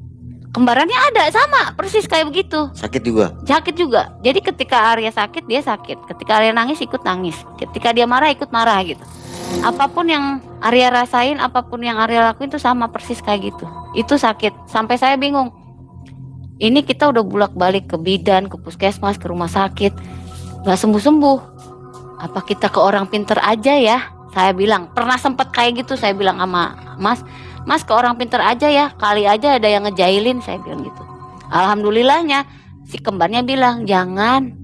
Kembarannya ada, sama persis kayak begitu. Sakit juga? Sakit juga. Jadi ketika Arya sakit, dia sakit. Ketika Arya nangis, ikut nangis. Ketika dia marah, ikut marah gitu. Apapun yang Arya rasain, apapun yang Arya lakuin itu sama persis kayak gitu. Itu sakit. Sampai saya bingung. Ini kita udah bolak-balik ke bidan, ke puskesmas, ke rumah sakit, nggak sembuh-sembuh. Apa kita ke orang pinter aja ya? Saya bilang, pernah sempet kayak gitu. Saya bilang sama Mas ke orang pinter aja ya, kali aja ada yang ngejailin, saya bilang gitu. Alhamdulillahnya si kembarnya bilang, jangan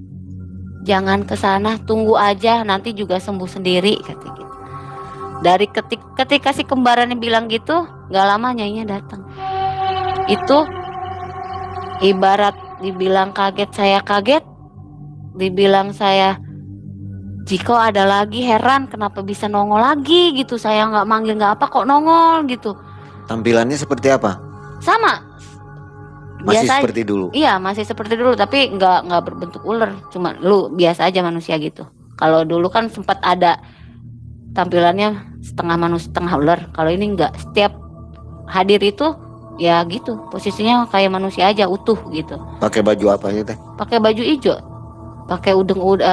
ke sana, tunggu aja, nanti juga sembuh sendiri, kata gitu. Dari ketika si kembarannya bilang gitu, nggak lama Nyainya datang. Itu ibarat dibilang kaget, saya kaget. Dibilang saya, Jiko ada lagi, heran kenapa bisa nongol lagi gitu. Saya nggak manggil nggak apa kok nongol gitu. Tampilannya seperti apa? Sama. Masih Biasa seperti dulu? Iya, masih seperti dulu, tapi nggak berbentuk ular, cuma lu biasa aja manusia gitu. Kalau dulu kan sempat ada tampilannya setengah manusia setengah ular. Kalau ini nggak, setiap hadir itu ya gitu, posisinya kayak manusia aja utuh gitu. Pakai baju apa aja teh? Pakai baju hijau, pakai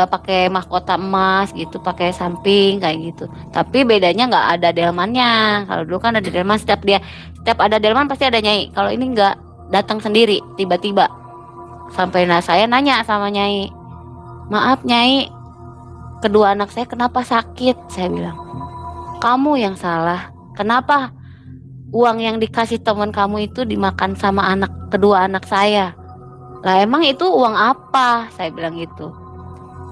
pakai mahkota emas gitu, pakai samping kayak gitu. Tapi bedanya nggak ada delmannya. Kalau dulu kan ada delman, setiap ada delman pasti ada Nyai. Kalau ini nggak, datang sendiri tiba-tiba. Sampai saya nanya sama Nyai, maaf Nyai, kedua anak saya kenapa sakit? Saya bilang, kamu yang salah. Kenapa uang yang dikasih teman kamu itu dimakan sama kedua anak saya? Lah emang itu uang apa? Saya bilang gitu.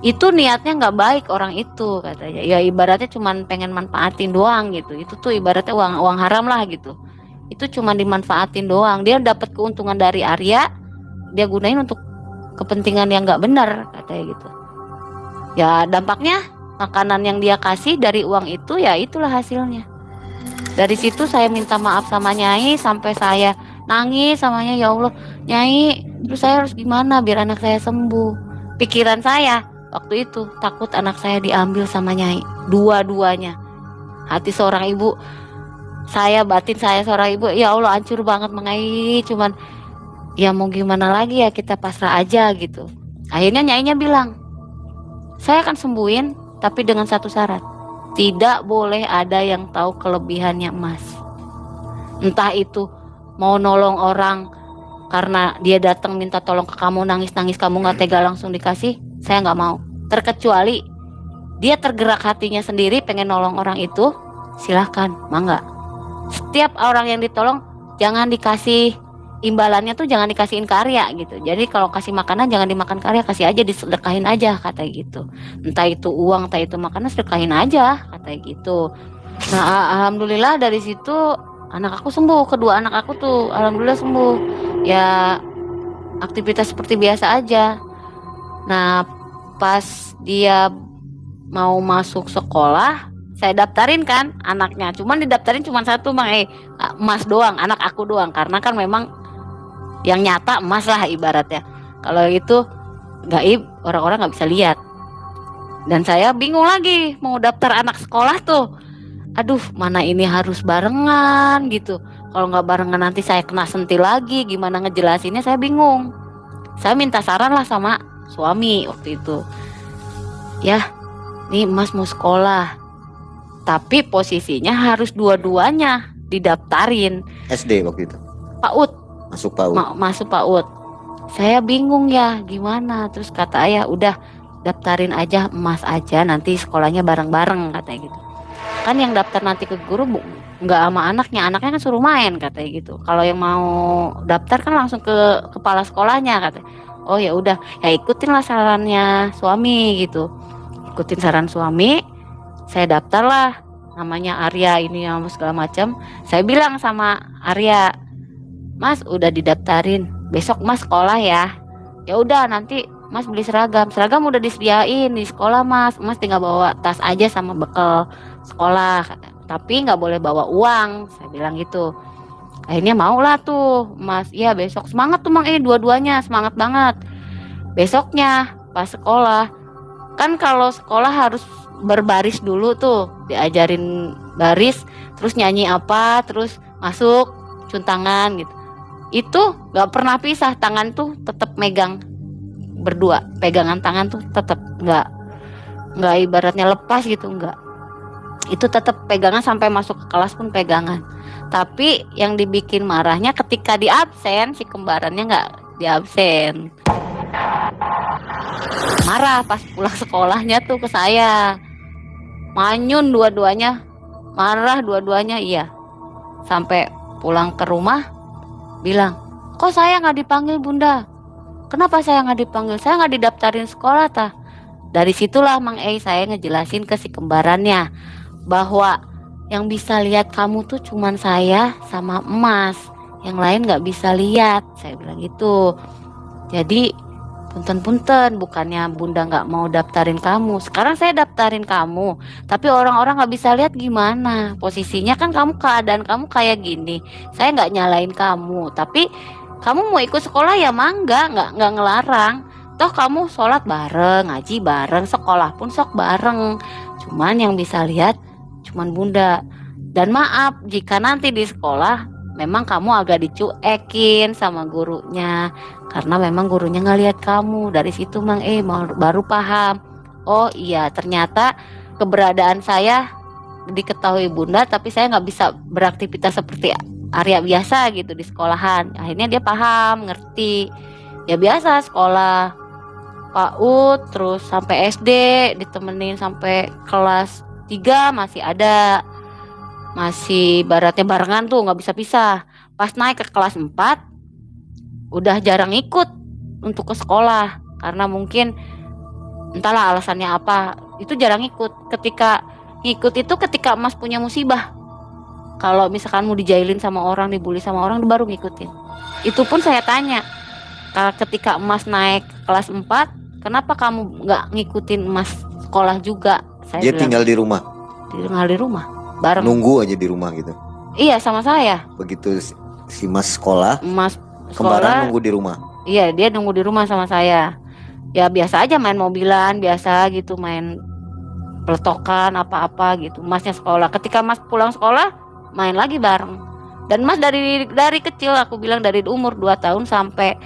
Itu niatnya nggak baik orang itu, katanya. Ya ibaratnya cuman pengen manfaatin doang gitu. Itu tuh ibaratnya uang haram lah gitu. Itu cuman dimanfaatin doang. Dia dapat keuntungan dari Arya, dia gunain untuk kepentingan yang nggak benar, katanya gitu. Ya dampaknya makanan yang dia kasih dari uang itu, ya itulah hasilnya. Dari situ saya minta maaf sama Nyai, sampai saya nangis samanya, ya Allah Nyai, terus saya harus gimana biar anak saya sembuh. Pikiran saya waktu itu takut anak saya diambil sama Nyai, dua-duanya. Hati seorang ibu, batin saya seorang ibu, ya Allah hancur banget mengai. Cuman ya mau gimana lagi ya, kita pasrah aja gitu. Akhirnya Nyainya bilang, saya akan sembuhin, tapi dengan satu syarat, tidak boleh ada yang tahu kelebihannya Mas. Entah itu mau nolong orang karena dia datang minta tolong ke kamu, nangis-nangis, kamu nggak tega langsung dikasih, saya nggak mau. Terkecuali dia tergerak hatinya sendiri pengen nolong orang itu, silahkan, mangga. Setiap orang yang ditolong jangan dikasih imbalannya tuh, jangan dikasihin ke Arya gitu. Jadi kalau kasih makanan jangan dimakan ke Arya, kasih aja, disedekahin aja, katanya gitu. Entah itu uang, entah itu makanan, sedekahin aja, katanya gitu. Nah alhamdulillah dari situ anak aku sembuh, kedua anak aku tuh alhamdulillah sembuh. Ya aktivitas seperti biasa aja. Nah pas dia mau masuk sekolah, saya daftarin kan anaknya. Cuman didaftarin cuma satu Mas doang, anak aku doang. Karena kan memang yang nyata emas lah ibaratnya. Kalau itu gaib, orang-orang nggak bisa lihat. Dan saya bingung lagi mau daftar anak sekolah tuh. Aduh, mana ini harus barengan gitu. Kalau nggak barengan nanti saya kena sentil lagi. Gimana ngejelasinnya, saya bingung. Saya minta saran lah sama suami waktu itu. Ya, nih Mas mau sekolah, tapi posisinya harus dua-duanya didaftarin. SD waktu itu? PAUD. Masuk PAUD? Masuk PAUD. Saya bingung ya gimana. Terus kata ayah, udah daftarin aja Mas aja, nanti sekolahnya bareng-bareng, katanya gitu. Kan yang daftar nanti ke guru nggak sama anaknya kan suruh main, katanya gitu. Kalau yang mau daftar kan langsung ke kepala sekolahnya, katanya. Oh ya udah, ya ikutin lah sarannya suami gitu. Ikutin saran suami, saya daftar lah, namanya Arya ini segala macam. Saya bilang sama Arya, Mas udah didaftarin, besok Mas sekolah ya. Ya udah, nanti Mas beli seragam udah disediain di sekolah Mas tinggal bawa tas aja sama bekal sekolah, kata. tapi nggak boleh bawa uang, saya bilang gitu. Akhirnya maulah tuh Mas, iya besok semangat tuh Mang dua-duanya semangat banget. Besoknya pas sekolah, kan kalau sekolah harus berbaris dulu tuh, diajarin baris, terus nyanyi apa, terus masuk cium tangan gitu. Itu nggak pernah pisah, tangan tuh tetap megang berdua, pegangan tangan tuh tetap nggak ibaratnya lepas gitu, nggak. Itu tetap pegangan sampai masuk ke kelas pun pegangan. Tapi yang dibikin marahnya ketika di absen, si kembarannya nggak di absen. Marah pas pulang sekolahnya tuh ke saya. Manyun dua-duanya, marah dua-duanya, iya. Sampai pulang ke rumah bilang, kok saya nggak dipanggil Bunda? Kenapa saya nggak dipanggil? Saya nggak didaftarin sekolah tah. Dari situlah Mang saya ngejelasin ke si kembarannya bahwa yang bisa lihat kamu tuh cuman saya sama emas, yang lain nggak bisa lihat, saya bilang gitu. Jadi punten-punten, bukannya Bunda nggak mau daftarin kamu, sekarang saya daftarin kamu, tapi orang-orang nggak bisa lihat gimana posisinya, kan kamu keadaan kamu kayak gini. Saya nggak nyalain kamu, tapi kamu mau ikut sekolah ya mangga, nggak ngelarang. Toh kamu sholat bareng, ngaji bareng, sekolah pun sok bareng. Cuman yang bisa lihat cuman Bunda. Dan maaf jika nanti di sekolah memang kamu agak dicuekin sama gurunya, karena memang gurunya ngelihat kamu. Dari situ Mang baru paham. Oh iya, ternyata keberadaan saya diketahui Bunda, tapi saya nggak bisa beraktivitas seperti Arya biasa gitu di sekolahan. Akhirnya dia paham, ngerti. Ya biasa sekolah PAUD terus sampai SD ditemenin sampai kelas 3 masih ada, masih baratnya barengan tuh, nggak bisa pisah. Pas naik ke kelas 4 udah jarang ikut untuk ke sekolah, karena mungkin entahlah alasannya apa, itu jarang ikut. Ketika ikut itu ketika Mas punya musibah, kalau misalkan mau dijailin sama orang, dibully sama orang, baru ngikutin. Itu pun saya tanya, kalau ketika Mas naik kelas 4, kenapa kamu nggak ngikutin Mas sekolah juga? Dia tinggal di rumah. Tinggal di rumah, bareng. Nunggu aja di rumah gitu. Iya, sama saya. Begitu si Mas sekolah, Mas kembaran nunggu di rumah. Iya, dia nunggu di rumah sama saya. Ya biasa aja main mobilan, biasa gitu, main peletokan apa-apa gitu. Masnya sekolah. Ketika Mas pulang sekolah, main lagi bareng. Dan Mas dari kecil, aku bilang dari umur 2 tahun sampai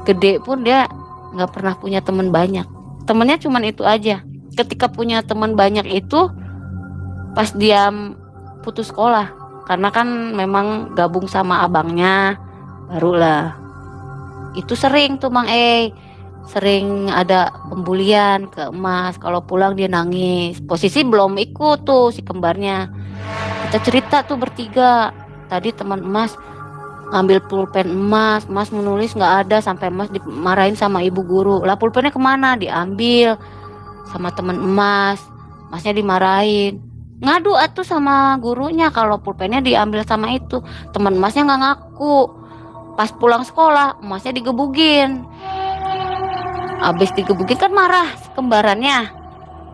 gede pun dia nggak pernah punya teman banyak. Temennya cuman itu aja. Ketika punya teman banyak itu pas dia putus sekolah, karena kan memang gabung sama abangnya, barulah. Itu sering tuh Mang sering ada pembulian ke Emas. Kalau pulang dia nangis, posisi belum ikut tuh si kembarnya. Kita cerita tuh bertiga, tadi teman Emas ngambil pulpen Emas menulis nggak ada, sampai Emas dimarahin sama ibu guru. Lah pulpennya kemana? Diambil sama teman Emas, Masnya dimarahin. Ngadu atuh sama gurunya kalau pulpennya diambil sama itu. Teman Emasnya nggak ngaku. Pas pulang sekolah, Emasnya digebugin. Abis digebugin kan marah kembarannya.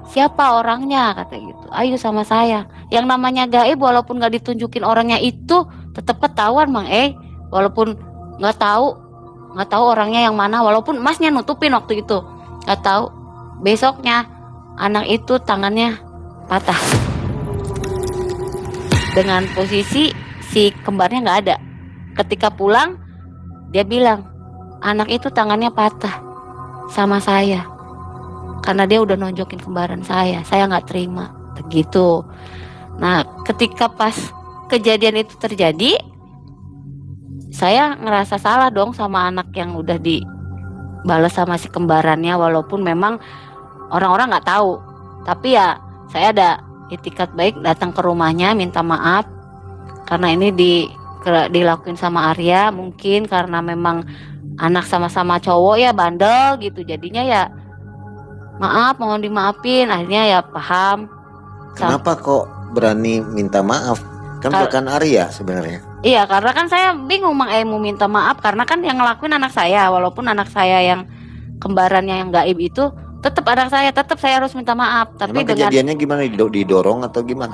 Siapa orangnya? Kata gitu. Ayo sama saya. Yang namanya gaib walaupun nggak ditunjukin orangnya itu, tetap ketahuan Mang walaupun nggak tahu orangnya yang mana, walaupun Masnya nutupin waktu itu, nggak tahu. Besoknya anak itu tangannya patah dengan posisi si kembarnya nggak ada. Ketika pulang dia bilang anak itu tangannya patah sama saya karena dia udah nonjokin kembaran saya nggak terima begitu. Nah ketika pas kejadian itu terjadi, saya ngerasa salah dong sama anak yang udah dibalas sama si kembarannya, walaupun memang orang-orang nggak tahu. Tapi ya saya ada itikat baik datang ke rumahnya minta maaf karena ini dilakuin sama Arya, mungkin karena memang anak sama-sama cowok ya, bandel gitu, jadinya ya maaf, mohon dimaafin. Akhirnya ya paham. Kenapa kok berani minta maaf? Kan bukan Arya sebenarnya. Iya, karena kan saya bingung Mang mau minta maaf karena kan yang ngelakuin anak saya, walaupun anak saya yang kembarannya yang gaib itu tetap anak saya, tetap saya harus minta maaf. Tapi emang kejadiannya gimana, didorong atau gimana?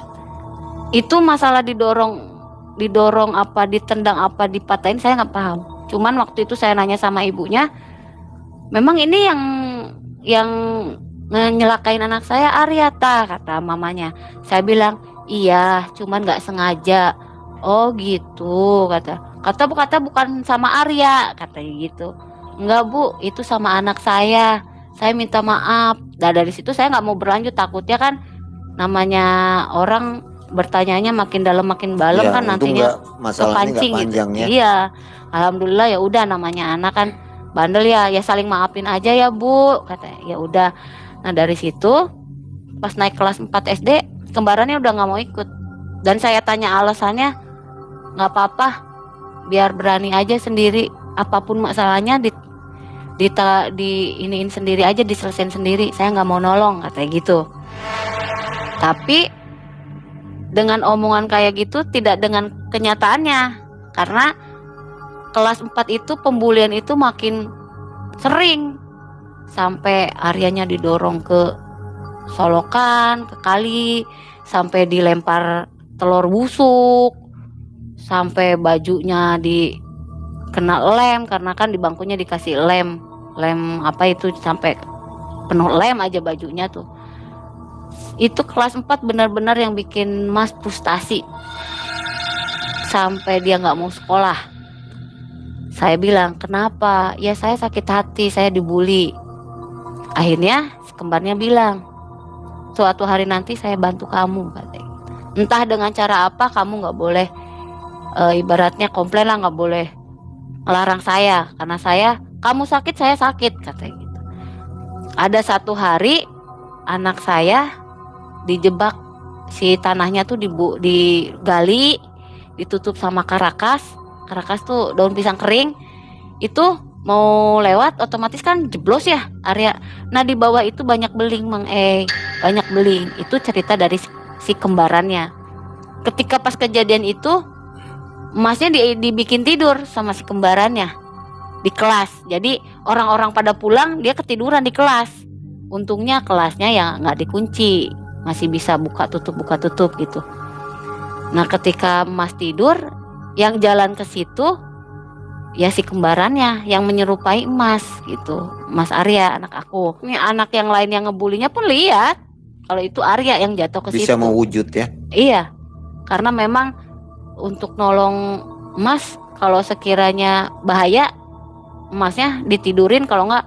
Itu masalah didorong apa, ditendang apa, dipatahin, saya nggak paham. Cuman waktu itu saya nanya sama ibunya, memang ini yang nyelakain anak saya Aryata, kata mamanya. Saya bilang iya, cuman nggak sengaja. Oh gitu, kata bukan sama Arya, katanya gitu. Enggak bu, itu sama anak saya minta maaf. Nah dari situ saya nggak mau berlanjut, takutnya kan namanya orang bertanyanya makin dalam makin dalam Ya, kan, untung nantinya masalahnya nggak kepancing gitu. panjang ya. Iya, alhamdulillah ya udah, namanya anak kan bandel ya, ya saling maafin aja ya bu, katanya. Ya udah. Nah dari situ pas naik kelas 4 SD, kembarannya udah nggak mau ikut. Dan saya tanya alasannya, nggak apa-apa, biar berani aja sendiri, apapun masalahnya iniin sendiri aja, diselesain sendiri, saya nggak mau nolong, katanya gitu. Tapi dengan omongan kayak gitu tidak dengan kenyataannya, karena kelas 4 itu pembulian itu makin sering, sampai Aryanya didorong ke solokan, ke kali, sampai dilempar telur busuk, sampai bajunya kena lem, karena kan di bangkunya dikasih lem apa itu, sampai penuh lem aja bajunya tuh. Itu kelas 4 benar-benar yang bikin Mas frustasi, sampai dia nggak mau sekolah. Saya bilang, kenapa? Ya saya sakit hati, saya dibully. Akhirnya kembarnya bilang, suatu hari nanti saya bantu kamu, katanya. Entah dengan cara apa, kamu nggak boleh ibaratnya komplain lah, nggak boleh melarang saya, karena kamu sakit saya sakit, katanya gitu. Ada satu hari anak saya dijebak, si tanahnya tuh digali, ditutup sama karakas tuh daun pisang kering, itu mau lewat otomatis kan jeblos ya area. Nah di bawah itu banyak beling banyak beling. Itu cerita dari si kembarannya. Ketika pas kejadian itu, emasnya dibikin tidur sama si kembarannya di kelas. Jadi orang-orang pada pulang, dia ketiduran di kelas. Untungnya kelasnya ya nggak dikunci, masih bisa buka tutup gitu. Nah ketika Mas tidur, yang jalan ke situ ya si kembarannya yang menyerupai Mas gitu, Mas Arya, anak aku. Ini anak yang lain yang ngebulinya pun lihat kalau itu Arya yang jatuh ke situ. Bisa mewujud ya. Iya, karena memang untuk nolong Mas, kalau sekiranya bahaya, Masnya ditidurin, kalau nggak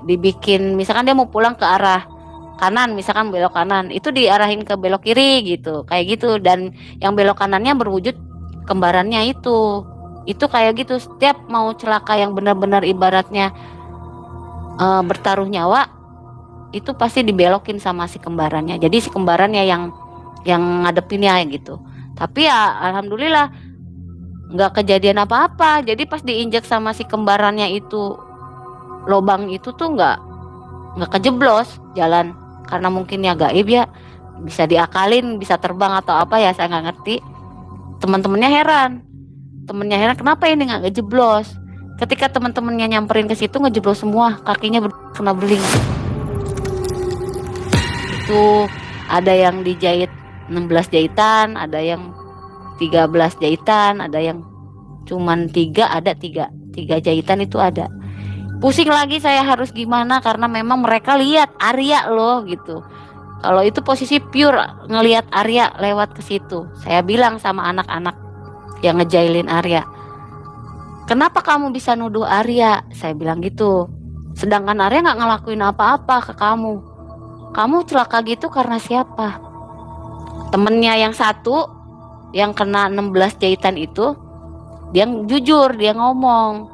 dibikin, misalkan dia mau pulang ke arah kanan, misalkan belok kanan, itu diarahin ke belok kiri gitu, kayak gitu. Dan yang belok kanannya berwujud kembarannya itu kayak gitu. Setiap mau celaka yang benar-benar ibaratnya bertaruh nyawa, itu pasti dibelokin sama si kembarannya. Jadi si kembarannya yang ngadepinnya gitu. Tapi ya alhamdulillah nggak kejadian apa-apa. Jadi pas diinjak sama si kembarannya itu, lobang itu tuh nggak kejeblos jalan, karena mungkin ya gaib ya, bisa diakalin, bisa terbang atau apa ya, saya nggak ngerti. Temennya heran kenapa ini nggak ngejeblos. Ketika teman-temannya nyamperin ke situ, ngejeblos semua, kakinya kena beling. Itu ada yang dijahit 16 jahitan, ada yang 13 jahitan, ada yang cuman 3, ada 3 jahitan itu ada. Pusing lagi saya harus gimana, karena memang mereka lihat Arya loh gitu. Kalau itu posisi pure ngelihat Arya lewat ke situ. Saya bilang sama anak-anak yang ngejailin Arya, kenapa kamu bisa nuduh Arya? Saya bilang gitu. Sedangkan Arya nggak ngelakuin apa-apa ke kamu. Kamu celaka gitu karena siapa? Temennya yang satu yang kena 16 jahitan itu, dia jujur, dia ngomong,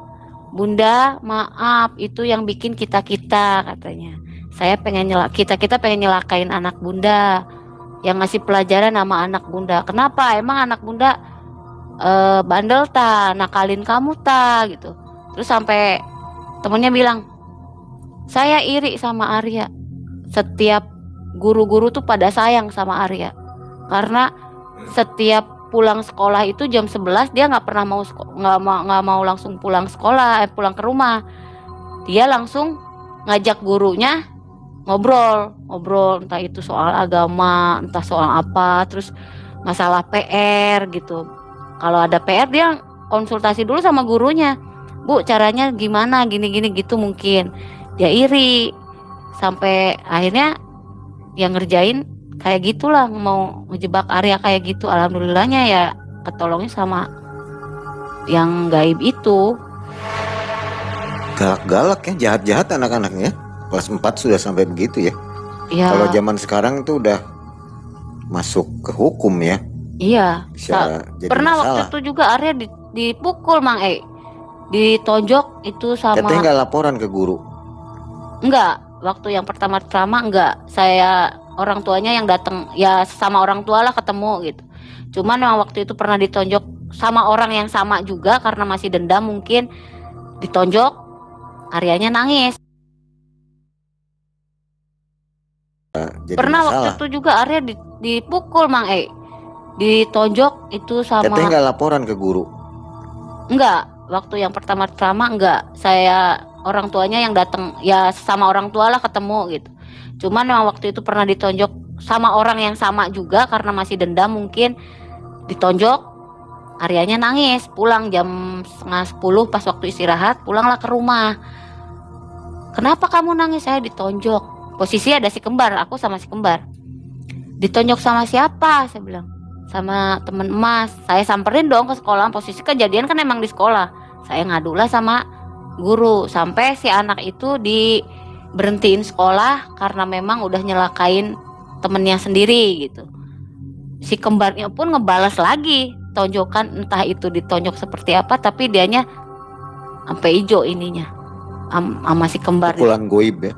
Bunda maaf, itu yang bikin kita katanya. Saya pengen kita pengen nyelakain anak Bunda, yang ngasih pelajaran sama anak Bunda. Kenapa? Emang anak Bunda bandel ta, nakalin kamu ta gitu. Terus sampai temennya bilang, saya iri sama Arya. Setiap guru-guru tuh pada sayang sama Arya, karena setiap pulang sekolah itu jam 11 dia nggak pernah nggak mau langsung pulang sekolah, pulang ke rumah. Dia langsung ngajak gurunya ngobrol, entah itu soal agama, entah soal apa. Terus masalah PR gitu. Kalau ada PR dia konsultasi dulu sama gurunya. Bu, caranya gimana, gini-gini gitu mungkin. Dia iri. Sampai akhirnya yang ngerjain kayak gitulah, mau ngejebak Arya kayak gitu. Alhamdulillahnya ya ketolongnya sama yang gaib itu. Galak-galak ya, jahat-jahat anak-anaknya. Kelas 4 sudah sampai begitu ya. Ya, Kalau zaman sekarang tuh udah masuk ke hukum ya. iya. Bisa jadi Pernah masalah. waktu itu juga Arya dipukul Mang ditonjok itu sama. Teteh nggak laporan ke guru. Enggak, waktu yang pertama-tama enggak. Saya orang tuanya yang datang, ya sama orang tua lah ketemu gitu. Cuman memang waktu itu pernah ditonjok sama orang yang sama juga karena masih dendam mungkin. Ditonjok, Aryanya nangis. Jadi Pernah masalah. waktu itu juga Arya dipukul Mang ditonjok itu sama. Teteh nggak laporan ke guru. Enggak, waktu yang pertama-tama enggak. Saya orang tuanya yang datang, ya sama orang tua lah ketemu gitu. Cuman memang waktu itu pernah ditonjok sama orang yang sama juga karena masih dendam mungkin. Ditonjok, Aryanya nangis. Pulang jam 9:30 pas waktu istirahat, pulanglah ke rumah. Kenapa kamu nangis? Saya ditonjok. Posisi ada si kembar, aku sama si kembar. Ditonjok sama siapa? Saya bilang sama teman emas. Saya samperin dong ke sekolah. Posisi kejadian kan emang di sekolah. Saya ngadulah sama guru sampai si anak itu diberhentiin sekolah karena memang udah nyelakain temennya sendiri gitu. Si kembarnya pun ngebalas lagi tonjokan, entah itu ditonjok seperti apa, tapi dianya sampai hijau ininya sama si kembar. Pukulan goib ya.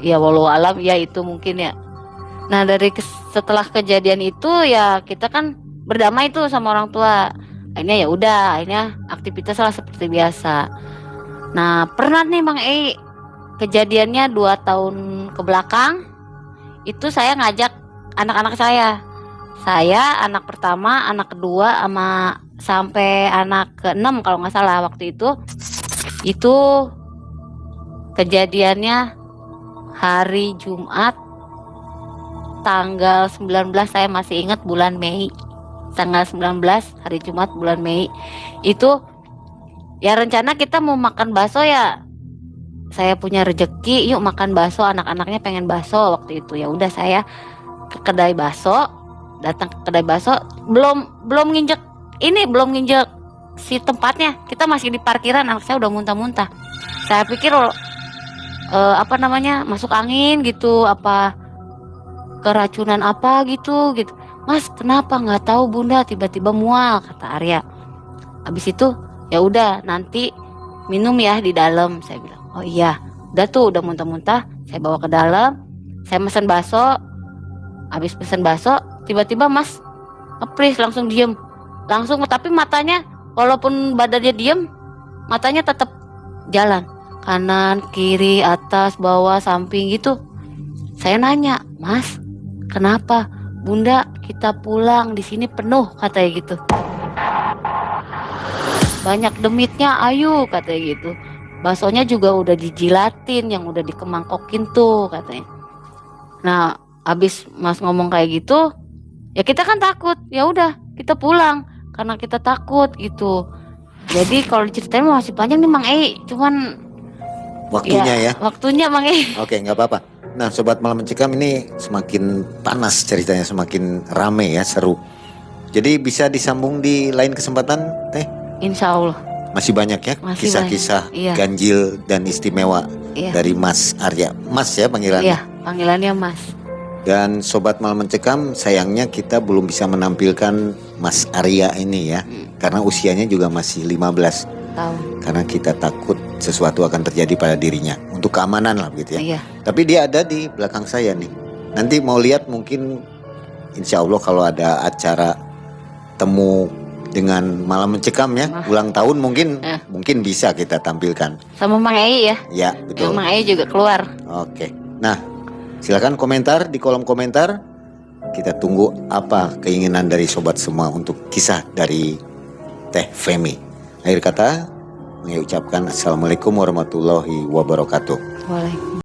Ya walau alam ya itu mungkin ya. Nah setelah kejadian itu ya kita kan berdamai tuh sama orang tua. Akhirnya ya udah, akhirnya aktivitas lah seperti biasa. Nah pernah nih Mang kejadiannya 2 tahun ke belakang itu saya ngajak anak-anak saya. Saya anak pertama, anak kedua, sampai anak ke-6 kalau nggak salah waktu itu. Itu kejadiannya hari Jumat tanggal 19, saya masih ingat bulan Mei. Tanggal 19 hari Jumat bulan Mei. Itu ya rencana kita mau makan bakso ya. Saya punya rejeki, yuk makan bakso, anak-anaknya pengen bakso waktu itu. Ya udah saya ke kedai bakso, datang ke kedai bakso, belum nginjek si tempatnya. Kita masih di parkiran, anak saya udah muntah-muntah. Saya pikir masuk angin gitu, apa keracunan apa gitu. Mas kenapa? Nggak tahu Bunda, tiba-tiba mual, kata Arya. Habis itu ya udah nanti minum ya di dalam, saya bilang. Oh iya, udah tuh udah muntah-muntah, saya bawa ke dalam, saya pesen bakso. Habis pesen bakso, tiba-tiba Mas ngepris, langsung diem, tapi matanya walaupun badannya diem, matanya tetap jalan. Kanan, kiri, atas, bawah, samping gitu. Saya nanya, Mas, kenapa? Bunda, kita pulang, di sini penuh, katanya gitu. Banyak demitnya, ayo, katanya gitu. Baksonya juga udah dijilatin, yang udah dikemangkokin tuh, katanya. Nah, abis Mas ngomong kayak gitu, ya kita kan takut. Ya udah, kita pulang karena kita takut gitu. Jadi kalau diceritain masih panjang nih Mang cuman waktunya ya. Waktunya Mang Oke, nggak apa-apa. Nah, Sobat Malam Mencekam ini semakin panas ceritanya, semakin rame ya, seru. Jadi bisa disambung di lain kesempatan, Teh? Insya Allah. Masih banyak ya kisah-kisah ganjil dan istimewa dari Mas Arya. Mas ya panggilannya? Iya, panggilannya Mas. Dan Sobat Malam Mencekam, sayangnya kita belum bisa menampilkan Mas Arya ini ya. Karena usianya juga masih 15 tahun. Karena kita takut sesuatu akan terjadi pada dirinya. Untuk keamanan lah gitu ya. Iya. Tapi dia ada di belakang saya nih. Nanti mau lihat mungkin insya Allah kalau ada acara temu dengan Malam Mencekam ya, ulang tahun mungkin bisa kita tampilkan. Sama Mang ya? Ya, betul. Mang juga keluar. Oke. Nah, silakan komentar di kolom komentar. Kita tunggu apa keinginan dari sobat semua untuk kisah dari Teh Femi. Akhir kata, mengucapkan Assalamualaikum warahmatullahi wabarakatuh. Waalaikumsalam.